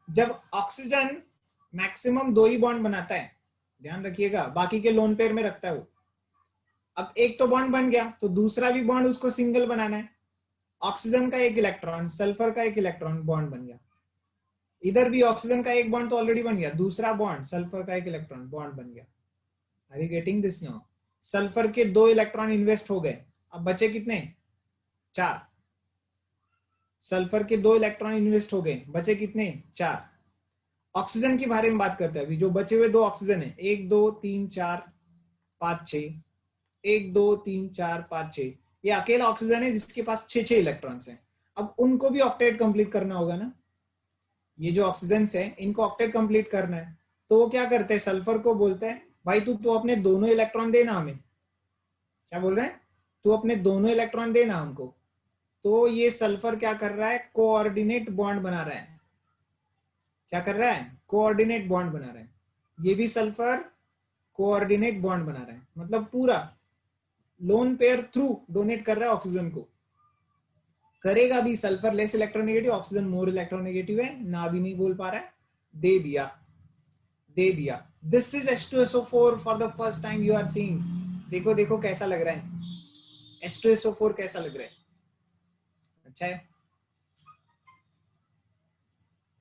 [SPEAKER 1] जब ऑक्सीजन मैक्सिमम 2 ही बॉन्ड बनाता है, ध्यान रखिएगा, बाकी के लोन पेयर में रखता है वो। अब एक तो बॉन्ड बन गया, तो दूसरा भी बॉन्ड उसको सिंगल बनाना है। ऑक्सीजन का 1 इलेक्ट्रॉन, सल्फर का 1 इलेक्ट्रॉन, बॉन्ड बन गया। इधर भी ऑक्सीजन का 1 बॉन्ड तो ऑलरेडी बन गया, दूसरा बॉन्ड सल्फर का 1 इलेक्ट्रॉन, बॉन्ड बन गया। Are you getting this now? Sulphur के 2 इलेक्ट्रॉन इन्वेस्ट हो गए, अब बचे कितने? 4। सल्फर के 2 इलेक्ट्रॉन इन्वेस्ट हो गए, बचे कितने? 4। ऑक्सीजन के बारे में बात करते हैं अभी, जो बचे हुए 2 ऑक्सीजन है, 1 2 3 4 5 6, 1 2 3 4 5 6, ये अकेला ऑक्सीजन है जिसके पास 6 इलेक्ट्रॉन्स हैं। अब उनको भी ऑक्टेट कंप्लीट करना होगा ना, ये जो ऑक्सीजन है इनको ऑक्टेट कंप्लीट करना है। तो वो क्या करते हैं, सल्फर को बोलते हैं भाई तू तो अपने दोनों इलेक्ट्रॉन देना हमें। क्या बोल रहे हैं? तू अपने दोनों इलेक्ट्रॉन देना हमको। तो ये सल्फर क्या कर रहा है, कोऑर्डिनेट बॉन्ड बना रहा है। क्या कर रहा है? कोऑर्डिनेट बॉन्ड बना रहा है। ये भी सल्फर कोऑर्डिनेट बॉन्ड बना रहा है, मतलब पूरा लोन पेयर थ्रू डोनेट कर रहा है ऑक्सीजन को। करेगा भी, sulphur less electronegative, oxygen more electronegative है, ना भी नहीं बोल पा रहा है, दे दिया, दे दिया। This is H2SO4 for the first time you are seeing. देखो देखो कैसा लग रहा है, H2SO4 कैसा लग रहा है? अच्छा है।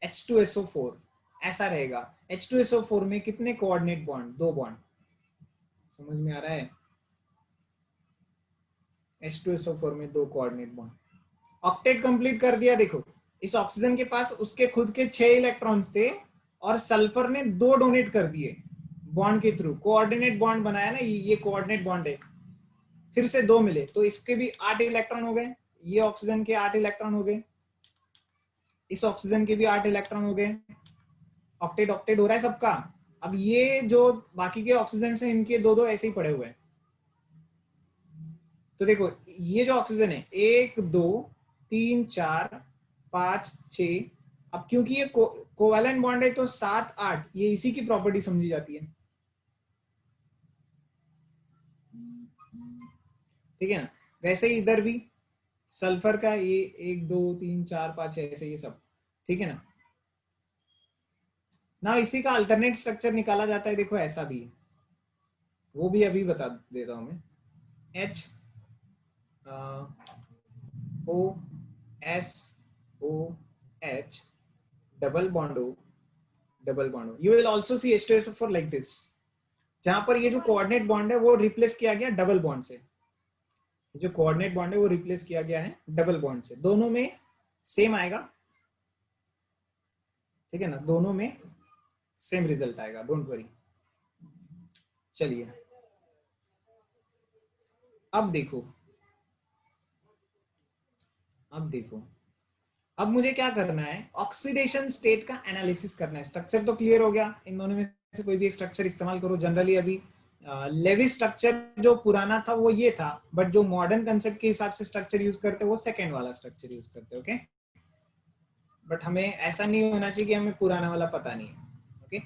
[SPEAKER 1] H2SO4 ऐसा रहेगा। H2SO4 में कितने कोऑर्डिनेट बॉन्ड? 2 बॉन्ड। समझ में आ रहा है? H2SO4 में 2 कोऑर्डिनेट बॉन्ड। ऑक्टेट कंप्लीट कर दिया। देखो इस ऑक्सीजन के पास उसके खुद के 6 इलेक्ट्रॉन्स थे और सल्फर ने 2 डोनेट कर दिए बॉन्ड के थ्रू, कोऑर्डिनेट बॉन्ड बनाया ना, ये कोऑर्डिनेट बॉन्ड है, फिर से 2 मिले तो इसके भी 8 इलेक्ट्रॉन हो गए। ये ऑक्सीजन के 8 इलेक्ट्रॉन हो गए, इस ऑक्सीजन के भी 8 इलेक्ट्रॉन हो गए। ऑक्टेट ऑक्टेट हो रहा है सबका। अब ये जो बाकी के ऑक्सीजन से इनके 2-2 ऐसे ही पड़े हुए हैं। तो देखो ये जो ऑक्सीजन है 1 2 3 4 5 6, अब क्योंकि ये कोवैलेंट बॉन्ड है तो 7 8, ये इसी की प्रॉपर्टी समझी जाती है, ठीक है ना। वैसे ही इधर भी सल्फर का ये 1 2 3 4 5 ऐसे ये सब, ठीक है ना। ना इसी का अल्टरनेट स्ट्रक्चर निकाला जाता है, देखो ऐसा भी है, वो भी अभी बता देता हूं मैं। H O S O H double bond O, double bond O। You will also C H2SO4 like this, जहां पर ये जो कोऑर्डिनेट बॉन्ड है वो रिप्लेस किया गया डबल बॉन्ड से। जो कोऑर्डिनेट बॉन्ड है वो रिप्लेस किया गया है डबल बॉन्ड से। दोनों में सेम आएगा, ठीक है ना, दोनों में सेम रिजल्ट आएगा, डोंट वरी। चलिए अब देखो, अब देखो, अब मुझे क्या करना है, ऑक्सीडेशन स्टेट का एनालिसिस करना है। स्ट्रक्चर तो क्लियर हो गया, इन दोनों में से कोई भी एक स्ट्रक्चर इस्तेमाल करो। जनरली अभी लेविस स्ट्रक्चर जो पुराना था वो ये था, बट जो मॉडर्न कंसेप्ट के हिसाब से स्ट्रक्चर यूज करते हैं वो सेकेंड वाला स्ट्रक्चर यूज करते हैं। ओके, बट हमें ऐसा नहीं होना चाहिए कि हमें पुराना वाला पता नहीं है। Okay,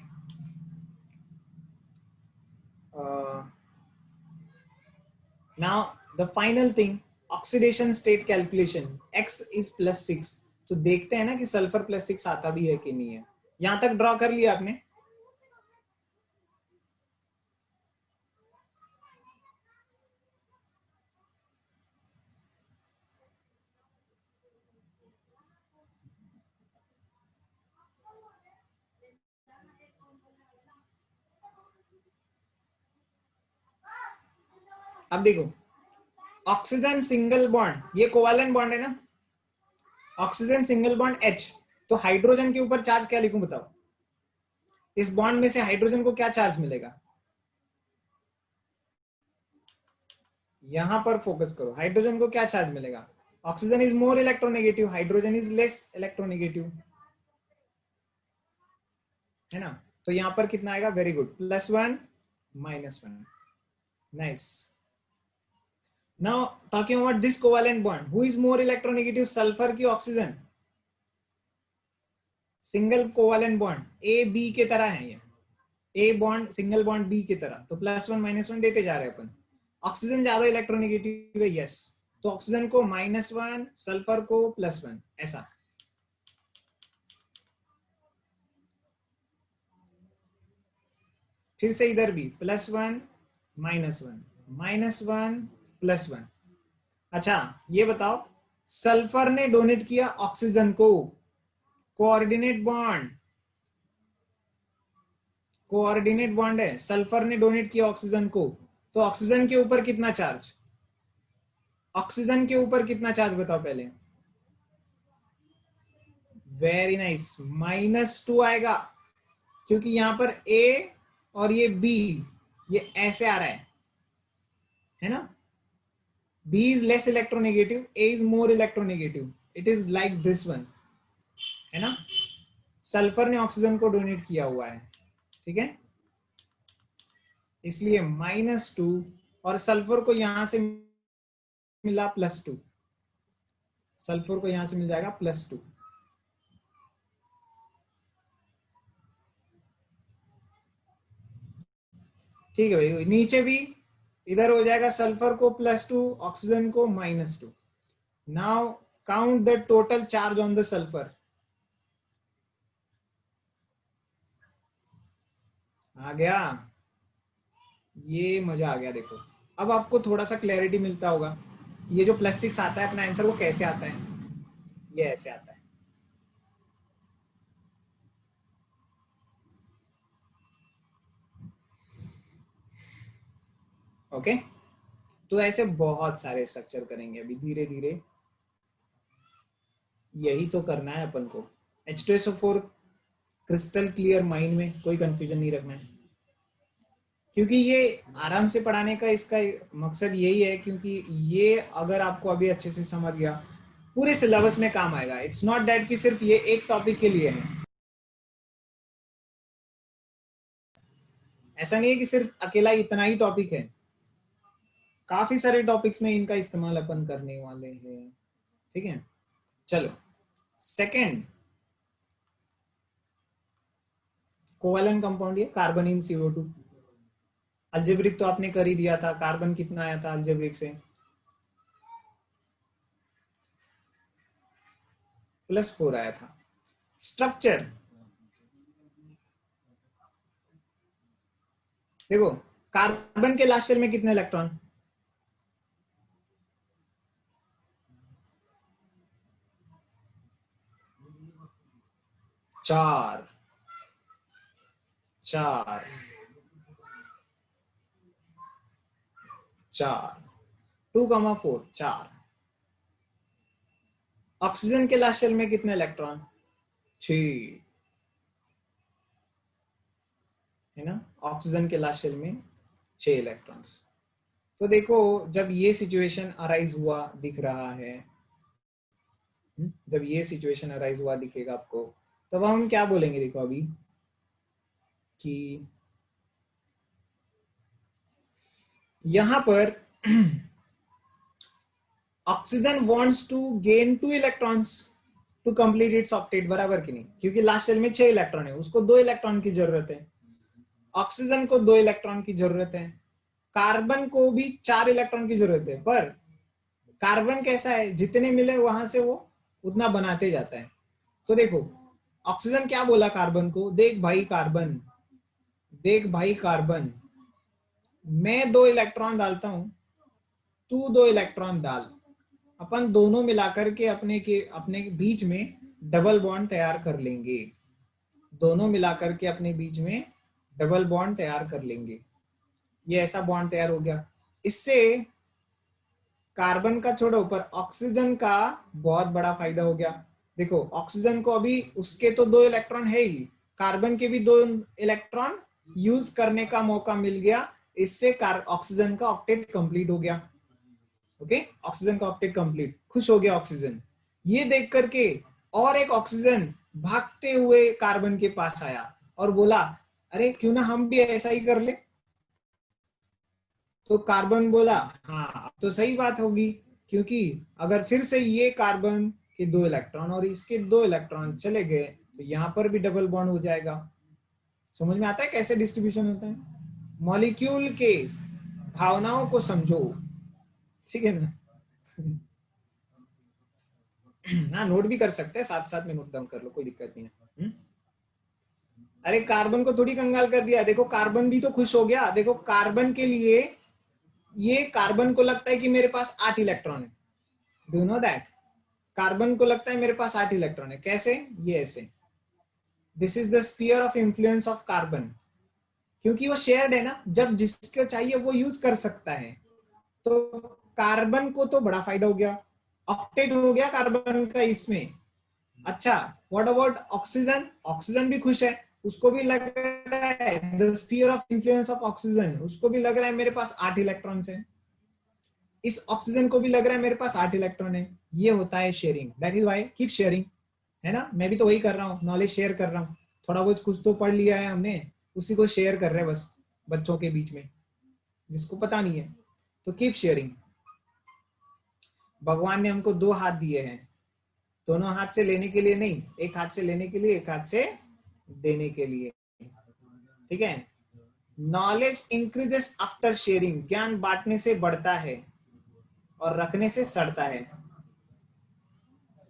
[SPEAKER 1] now the final thing, oxidation state calculation, x is +6। तो देखते हैं ना कि सल्फर +6 आता भी है कि नहीं है। यहां तक ड्रॉ कर लिया आपने? अब देखो, ऑक्सीजन सिंगल बॉन्ड, ये कोवेलेंट बॉन्ड है ना, ऑक्सीजन सिंगल बॉन्ड H। तो हाइड्रोजन के ऊपर चार्ज क्या लिखूं बताओ? इस बॉन्ड में से हाइड्रोजन को क्या चार्ज मिलेगा? यहां पर फोकस करो, हाइड्रोजन को क्या चार्ज मिलेगा? Oxygen is more electronegative, hydrogen is less electronegative, है ना। तो यहां पर कितना आएगा? Very good, +1 -1। Nice. Now talking about this covalent bond, who is more electronegative, sulphur की oxygen? Single covalent bond A B के तरह है ये, A bond single bond B की तरह, तो +1 -1 देते जा रहे हैं अपन। ऑक्सीजन ज्यादा इलेक्ट्रोनेगेटिव है, यस, तो ऑक्सीजन को -1, सल्फर को +1, ऐसा। फिर से इधर भी +1 -1 -1 +1। अच्छा ये बताओ, सल्फर ने डोनेट किया ऑक्सीजन को, कोऑर्डिनेट बॉन्ड, कोऑर्डिनेट बॉन्ड है, सल्फर ने डोनेट किया ऑक्सीजन को, तो ऑक्सीजन के ऊपर कितना चार्ज? ऑक्सीजन के ऊपर कितना चार्ज बताओ पहले? वेरी नाइस, -2 आएगा, क्योंकि यहां पर ए और ये बी, ये ऐसे आ रहा है ना। B is less electronegative, A is more electronegative, it is like this one, है ना। सल्फर ने ऑक्सीजन को डोनेट किया हुआ है, ठीक है, इसलिए -2, और सल्फर को यहां से मिला +2, सल्फर को यहां से मिल जाएगा +2। ठीक है भाई, नीचे भी इधर हो जाएगा, सल्फर को +2, ऑक्सीजन को -2। Now count the total charge on the sulphur. आ गया, ये मजा आ गया। देखो अब आपको थोड़ा सा क्लैरिटी मिलता होगा, ये जो +6 आता है अपना आंसर वो कैसे आता है, ये ऐसे आता है। ओके, तो ऐसे बहुत सारे स्ट्रक्चर करेंगे अभी धीरे धीरे, यही तो करना है अपन को। H2SO4 क्रिस्टल क्लियर माइंड में, कोई कंफ्यूजन नहीं रखना है, क्योंकि ये आराम से पढ़ाने का इसका मकसद यही है, क्योंकि ये अगर आपको अभी अच्छे से समझ गया पूरे सिलेबस में काम आएगा। इट्स नॉट दैट कि सिर्फ ये एक टॉपिक के लिए है, ऐसा नहीं है कि सिर्फ अकेला इतना ही टॉपिक है, काफी सारे टॉपिक्स में इनका इस्तेमाल अपन करने वाले हैं, ठीक है। चलो सेकंड, कोवेलेंट कंपाउंड, ये कार्बन इन CO2। अल्जेब्रिक तो आपने कर ही दिया था, कार्बन कितना आया था अल्जेब्रिक से? +4 आया था। स्ट्रक्चर देखो, कार्बन के लास्ट शेल में कितने इलेक्ट्रॉन? 4, 4, 4, 2,4, 4। ऑक्सीजन के लास्ट शेल में कितने इलेक्ट्रॉन? 6। है ना, ऑक्सीजन के लास्ट शेल में 6 इलेक्ट्रॉन्स। तो देखो जब ये सिचुएशन अराइज हुआ दिख रहा है, जब ये सिचुएशन अराइज हुआ दिखेगा आपको, तब हम क्या बोलेंगे, देखो अभी कि यहां पर oxygen wants to gain 2 electrons to complete its octet, बराबर कि नहीं, क्योंकि लास्ट शेल में 6 इलेक्ट्रॉन है, उसको 2 इलेक्ट्रॉन की जरूरत है। ऑक्सीजन को 2 इलेक्ट्रॉन की जरूरत है, कार्बन को भी 4 इलेक्ट्रॉन की जरूरत है, पर कार्बन कैसा है, जितने मिले वहां से वो उतना बनाते जाता है। तो देखो ऑक्सीजन क्या बोला कार्बन को, देख भाई कार्बन, देख भाई कार्बन, मैं 2 इलेक्ट्रॉन डालता हूं, तू 2 इलेक्ट्रॉन डाल, अपन दोनों मिलाकर के अपने बीच में डबल बॉन्ड तैयार कर लेंगे, दोनों मिलाकर के अपने बीच में डबल बॉन्ड तैयार कर लेंगे। ये ऐसा बॉन्ड तैयार हो गया, इससे कार्बन का छोड़ो पर ऑक्सीजन का बहुत बड़ा फायदा हो गया। देखो ऑक्सीजन को अभी उसके तो 2 इलेक्ट्रॉन है ही, कार्बन के भी 2 इलेक्ट्रॉन यूज करने का मौका मिल गया, इससे ऑक्सीजन का ऑक्टेट कंप्लीट हो गया। ओके, ऑक्सीजन का ऑक्टेट कंप्लीट, खुश हो गया ऑक्सीजन। ये देख करके और एक ऑक्सीजन भागते हुए कार्बन के पास आया और बोला अरे क्यों ना हम भी ऐसा ही कर ले। तो कार्बन बोला हाँ तो सही बात होगी, क्योंकि अगर फिर से ये कार्बन के 2 इलेक्ट्रॉन और इसके 2 इलेक्ट्रॉन चले गए तो यहाँ पर भी डबल बॉन्ड हो जाएगा। समझ में आता है कैसे डिस्ट्रीब्यूशन होता है, मॉलिक्यूल के भावनाओं को समझो, ठीक है ना। हाँ नोट भी कर सकते हैं, साथ साथ में नोट डाउन कर लो, कोई दिक्कत नहीं है। अरे कार्बन को थोड़ी कंगाल कर दिया, देखो कार्बन भी तो खुश हो गया। देखो कार्बन के लिए, ये कार्बन को लगता है कि मेरे पास 8 इलेक्ट्रॉन है, डू नो दैट, कार्बन को लगता है मेरे पास 8 इलेक्ट्रॉन है। कैसे, ये ऐसे, this is the sphere of influence of carbon, क्योंकि वो शेयर्ड है ना, जब जिसको चाहिए वो यूज कर सकता है। तो कार्बन को तो बड़ा फायदा हो गया, ऑक्टेट हो गया कार्बन का इसमें। अच्छा व्हाट अबाउट ऑक्सीजन, ऑक्सीजन भी खुश है, उसको भी लग रहा है the sphere of influence of oxygen, उसको भी लग रहा है मेरे पास 8 इलेक्ट्रॉन्स है, इस ऑक्सीजन को भी लग रहा है मेरे पास 8 इलेक्ट्रॉन है। ये होता है sharing, that is why keep sharing, है ना। मैं भी तो वही कर रहा हूँ, नॉलेज शेयर कर रहा हूँ, थोड़ा बहुत कुछ तो पढ़ लिया है हमने, उसी को शेयर कर रहे हैं बस बच्चों के बीच में जिसको पता नहीं है। तो कीप शेयरिंग। भगवान ने हमको 2 हाथ दिए हैं, दोनों हाथ से लेने के लिए नहीं, एक हाथ से लेने के लिए, एक हाथ से देने के लिए, ठीक है। नॉलेज इंक्रीजेस आफ्टर शेयरिंग, ज्ञान बांटने से बढ़ता है और रखने से सड़ता है,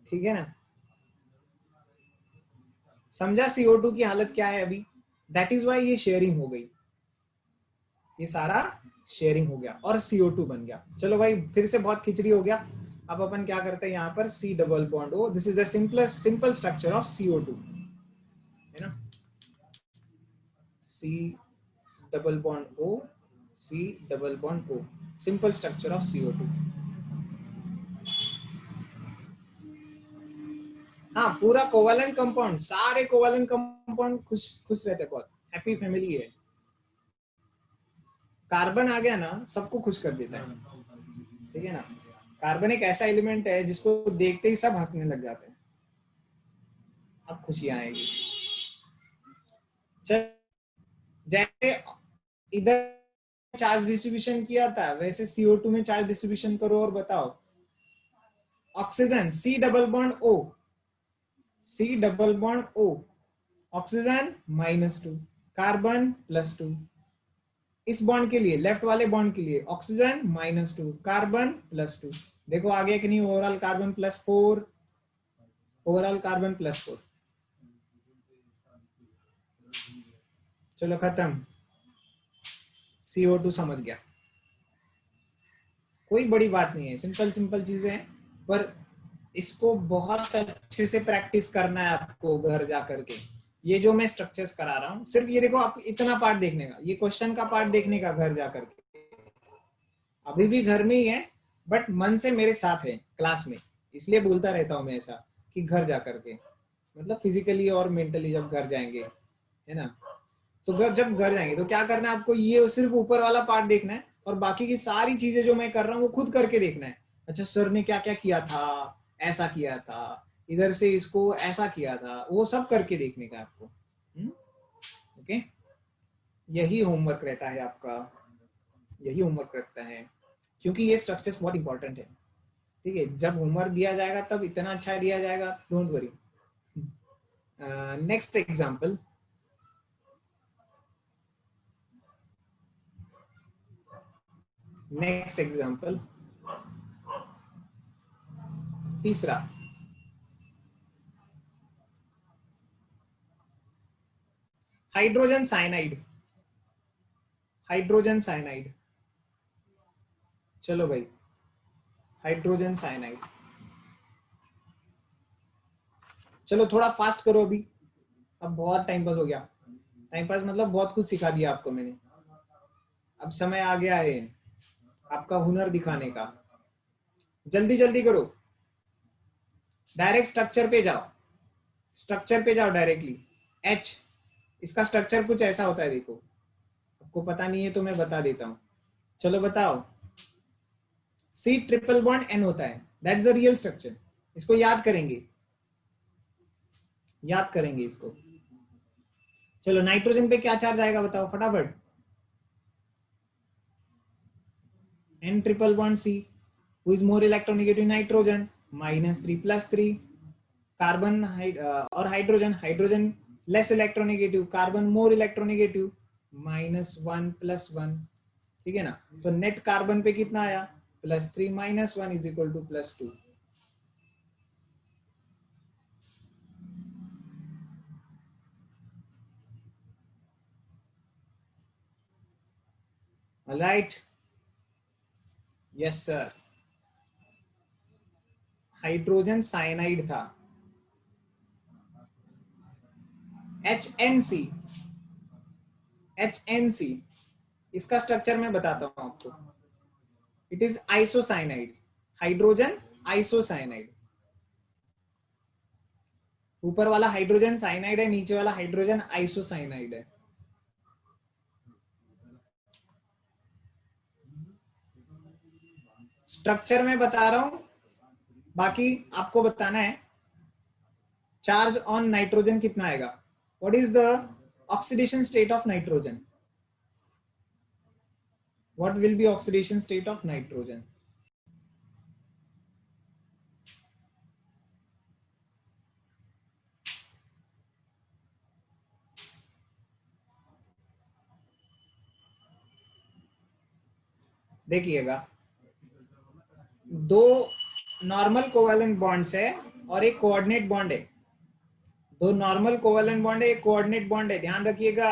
[SPEAKER 1] ठीक है ना। समझा CO2 की हालत क्या है अभी, दैट इज वाई ये शेयरिंग हो गई, ये सारा शेयरिंग हो गया और CO2 बन गया। चलो भाई फिर से बहुत खिचड़ी हो गया, अब अपन क्या करते हैं यहाँ पर C double bond O, this is the simple structure of CO2, है ना, C double bond O, C double bond O, simple structure of CO2। हाँ पूरा कोवेलेंट कंपाउंड, सारे कोवेलेंट कंपाउंड खुश खुश रहते, बहुत हैप्पी फैमिली है। कार्बन आ गया ना सबको खुश कर देता है, ठीक है ना। कार्बन एक ऐसा एलिमेंट है जिसको देखते ही सब हंसने लग जाते हैं, अब खुशियां आएगी। चल जैसे इधर चार्ज डिस्ट्रीब्यूशन किया था वैसे CO2 में चार्ज डिस्ट्रीब्यूशन करो और बताओ। Oxygen C double bond O, C double bond O, oxygen -2, carbon +2। इस बॉन्ड के लिए, लेफ्ट वाले बॉन्ड के लिए ऑक्सीजन -2, कार्बन +2। देखो आ गया कि नहीं, ओवरऑल कार्बन +4, ओवरऑल कार्बन +4। चलो खत्म, CO2 समझ गया, कोई बड़ी बात नहीं है, सिंपल सिंपल चीजें हैं, पर इसको बहुत अच्छे से प्रैक्टिस करना है आपको घर जा करके। ये जो मैं स्ट्रक्चर्स करा रहा हूँ, सिर्फ ये देखो आप इतना पार्ट देखने का, ये क्वेश्चन का पार्ट देखने का घर जा करके, अभी भी घर में ही है बट मन से मेरे साथ है क्लास में, इसलिए बोलता रहता हूँ मैं ऐसा कि घर जा करके, मतलब फिजिकली और मेंटली जब घर जाएंगे, है ना। तो जब घर जाएंगे तो क्या करना है आपको, ये सिर्फ ऊपर वाला पार्ट देखना है और बाकी की सारी चीजें जो मैं कर रहा हूँ वो खुद करके देखना है। अच्छा सर ने क्या क्या किया था, ऐसा किया था, इधर से इसको ऐसा किया था, वो सब करके देखने का आपको। ओके, यही होमवर्क रहता है आपका, यही होमवर्क रहता है, क्योंकि ये स्ट्रक्चर्स बहुत इंपॉर्टेंट है। ठीक है, जब होमवर्क दिया जाएगा तब इतना अच्छा दिया जाएगा, don't worry. Next example, next example, तीसरा, हाइड्रोजन साइनाइड, हाइड्रोजन साइनाइड। चलो भाई, हाइड्रोजन साइनाइड, चलो थोड़ा फास्ट करो अभी, अब बहुत टाइम पास हो गया। टाइम पास मतलब बहुत कुछ सिखा दिया आपको मैंने, अब समय आ गया है आपका हुनर दिखाने का। जल्दी जल्दी करो, डायरेक्ट स्ट्रक्चर पे जाओ, स्ट्रक्चर पे जाओ डायरेक्टली। एच, इसका स्ट्रक्चर कुछ ऐसा होता है, देखो आपको पता नहीं है तो मैं बता देता हूँ। चलो बताओ, सी ट्रिपल बॉन्ड एन होता है, that is a real structure. इसको याद करेंगे, याद करेंगे इसको। चलो नाइट्रोजन पे क्या चार्ज आएगा बताओ फटाफट। N triple bond C, who is more electronegative, nitrogen, -3 + 3। Carbon और hydrogen, hydrogen less electronegative, carbon more electronegative, -1 + 1। ठीक है ना, तो नेट कार्बन पे कितना आया, +3 - 1 = +2। Right, yes sir, hydrogen cyanide था, HNC, HNC। इसका स्ट्रक्चर मैं बताता हूं आपको, it is isocyanide, hydrogen isocyanide. ऊपर वाला हाइड्रोजन साइनाइड है, नीचे वाला हाइड्रोजन आइसोसाइनाइड है। स्ट्रक्चर में बता रहा हूं, बाकी आपको बताना है। चार्ज ऑन नाइट्रोजन कितना आएगा, what is the oxidation state of nitrogen, what will be oxidation state of nitrogen. देखिएगा, दो नॉर्मल कोवेलेंट बॉन्ड्स है और एक कोऑर्डिनेट बॉन्ड है, दो नॉर्मल कोवेलेंट बॉन्ड है, एक कोऑर्डिनेट बॉन्ड है, ध्यान रखिएगा।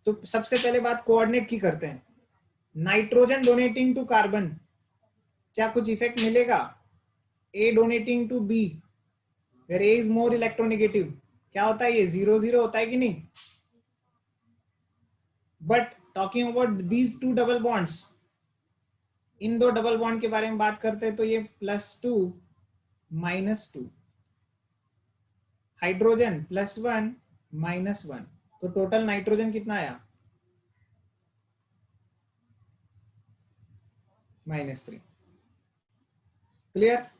[SPEAKER 1] तो सबसे पहले बात कोऑर्डिनेट की करते हैं। नाइट्रोजन डोनेटिंग टू कार्बन, क्या कुछ इफेक्ट मिलेगा, A donating to B, where A is more electronegative, क्या होता है, ये 0 0 होता है कि नहीं। But talking about these two double bonds, इन दो डबल बॉन्ड के बारे में बात करते हैं तो ये +2 -2, हाइड्रोजन +1 -1, तो टोटल नाइट्रोजन कितना आया, -3। क्लियर।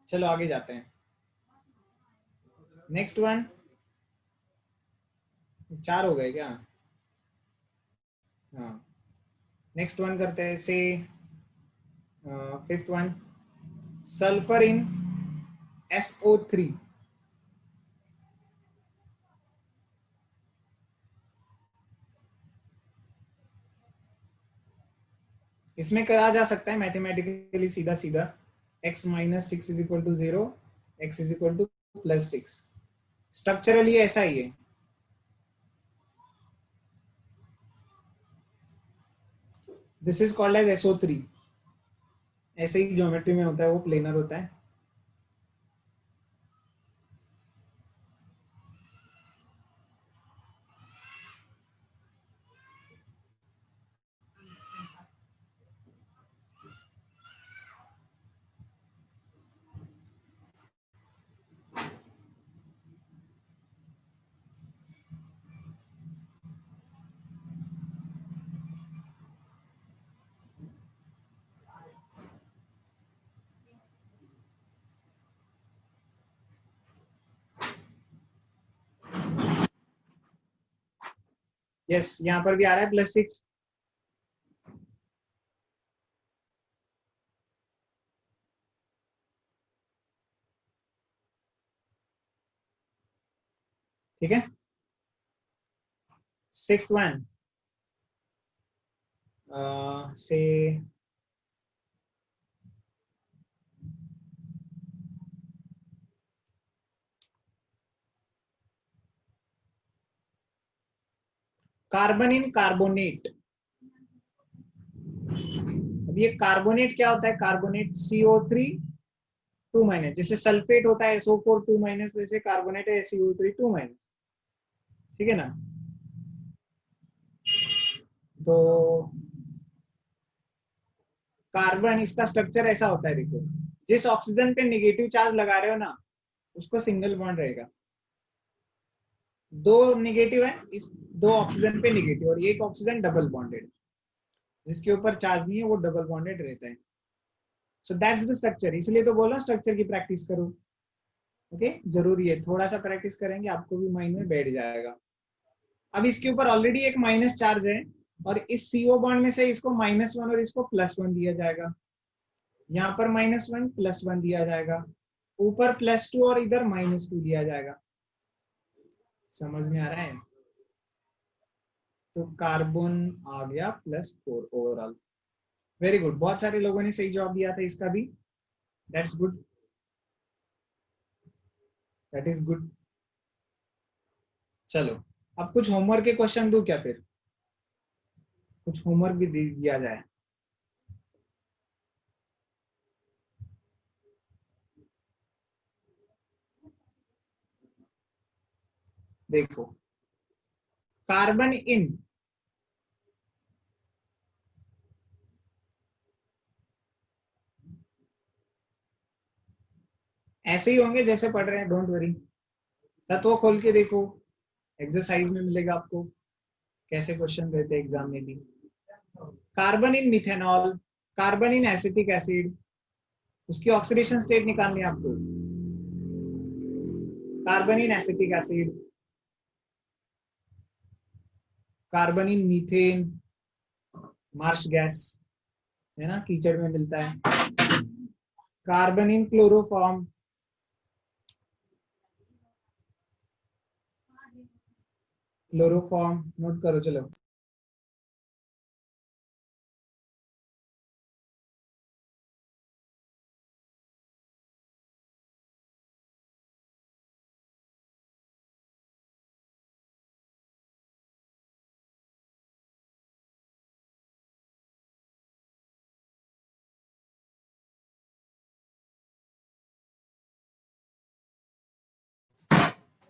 [SPEAKER 1] चलो आगे जाते हैं, नेक्स्ट वन। 4 हो गए क्या, हाँ। नेक्स्ट वन करते हैं, से fifth one, sulphur in SO3। इसमें करा जा सकता है मैथमेटिकली सीधा सीधा, x minus 6 is equal to 0, x is equal to plus 6। Structurally ऐसा ही है। This is called as SO3। ऐसे ही ज्योमेट्री में होता है, वो प्लेनर होता है। यस, यहाँ पर भी आ रहा है +6। ठीक है। 6th वन से कार्बन इन कार्बोनेट। अब ये कार्बोनेट क्या होता है? कार्बोनेट CO3 2-, जैसे सल्फेट होता है SO4 2-, वैसे कार्बोनेट है CO3 2-। ठीक है ना? तो कार्बन, इसका स्ट्रक्चर ऐसा होता है, देखो। जिस ऑक्सीजन पे नेगेटिव चार्ज लगा रहे हो ना, उसको सिंगल बॉन्ड रहेगा। दो नेगेटिव है, इस दो ऑक्सीजन पे नेगेटिव, और एक ऑक्सीजन डबल बॉन्डेड, जिसके ऊपर चार्ज नहीं है वो डबल बॉन्डेड रहता है। So that's the structure. इसलिए तो बोलो स्ट्रक्चर की प्रैक्टिस करो। ओके, जरूरी है, थोड़ा सा प्रैक्टिस करेंगे आपको भी माइंड में बैठ जाएगा। अब इसके ऊपर ऑलरेडी एक माइनस चार्ज है, और इस CO बॉन्ड में से इसको -1 और इसको +1 दिया जाएगा। यहाँ पर -1 +1 दिया जाएगा, ऊपर +2 और इधर -2 दिया जाएगा। समझ में आ रहा है? तो कार्बन आ गया +4 ओवरऑल। वेरी गुड, बहुत सारे लोगों ने सही जवाब दिया था इसका भी। That's good, that is good. चलो, अब कुछ होमवर्क के क्वेश्चन दूं क्या? फिर कुछ होमवर्क भी दे दिया जाए। देखो, कार्बन इन ऐसे ही होंगे जैसे पढ़ रहे हैं, डोंट वरी। तत्व खोल के देखो, एक्सरसाइज में मिलेगा आपको कैसे क्वेश्चन रहते हैं एग्जाम में भी। Carbon in methanol, carbon in acetic acid, उसकी ऑक्सीडेशन स्टेट निकालनी है आपको। Carbon in acetic acid, carbon in methane, Marsh gas है ना, कीचड़ में मिलता है। Carbon in chloroform, chloroform note करो चलो।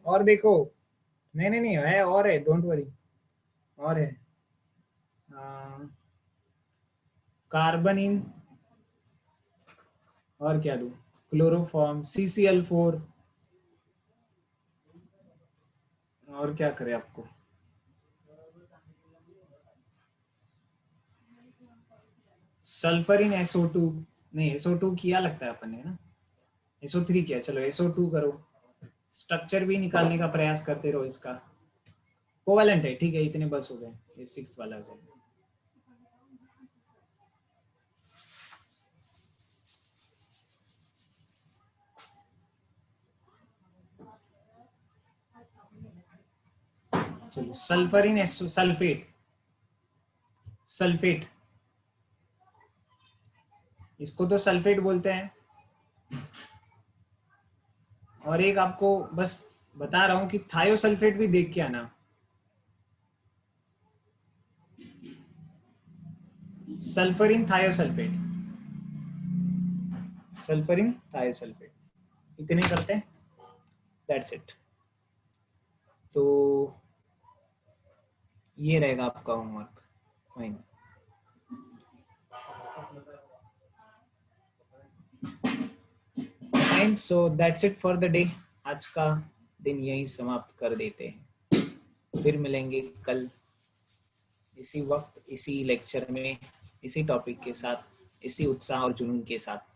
[SPEAKER 1] और देखो, नहीं नहीं नहीं है, और है, डोंट वरी, और है। कार्बन इन, और क्या दूं? क्लोरोफॉर्म, CCl4, और क्या करे आपको? सल्फर इन SO2, नहीं SO2 किया लगता है अपन ने ना, SO3 किया, चलो SO2 करो। स्ट्रक्चर भी निकालने का प्रयास करते रहो इसका। कोवेलेंट है, ठीक है, इतने बस हो गए, ये 6th वाला हो जाएगा। चलो, sulphur in SO, sulphate, sulphate, इसको तो सल्फेट बोलते हैं। और एक आपको बस बता रहा हूं कि थायोसल्फेट भी देख के आना, सल्फरिन थायोसल्फेट, सल्फरिन थायोसल्फेट, इतने करते हैं, दैट्स इट। तो ये रहेगा आपका homework. Fine, fine, so that's it for the day. आज का दिन यही समाप्त कर देते हैं, फिर मिलेंगे कल इसी वक्त, इसी लेक्चर में, इसी टॉपिक के साथ, इसी उत्साह और जुनून के साथ।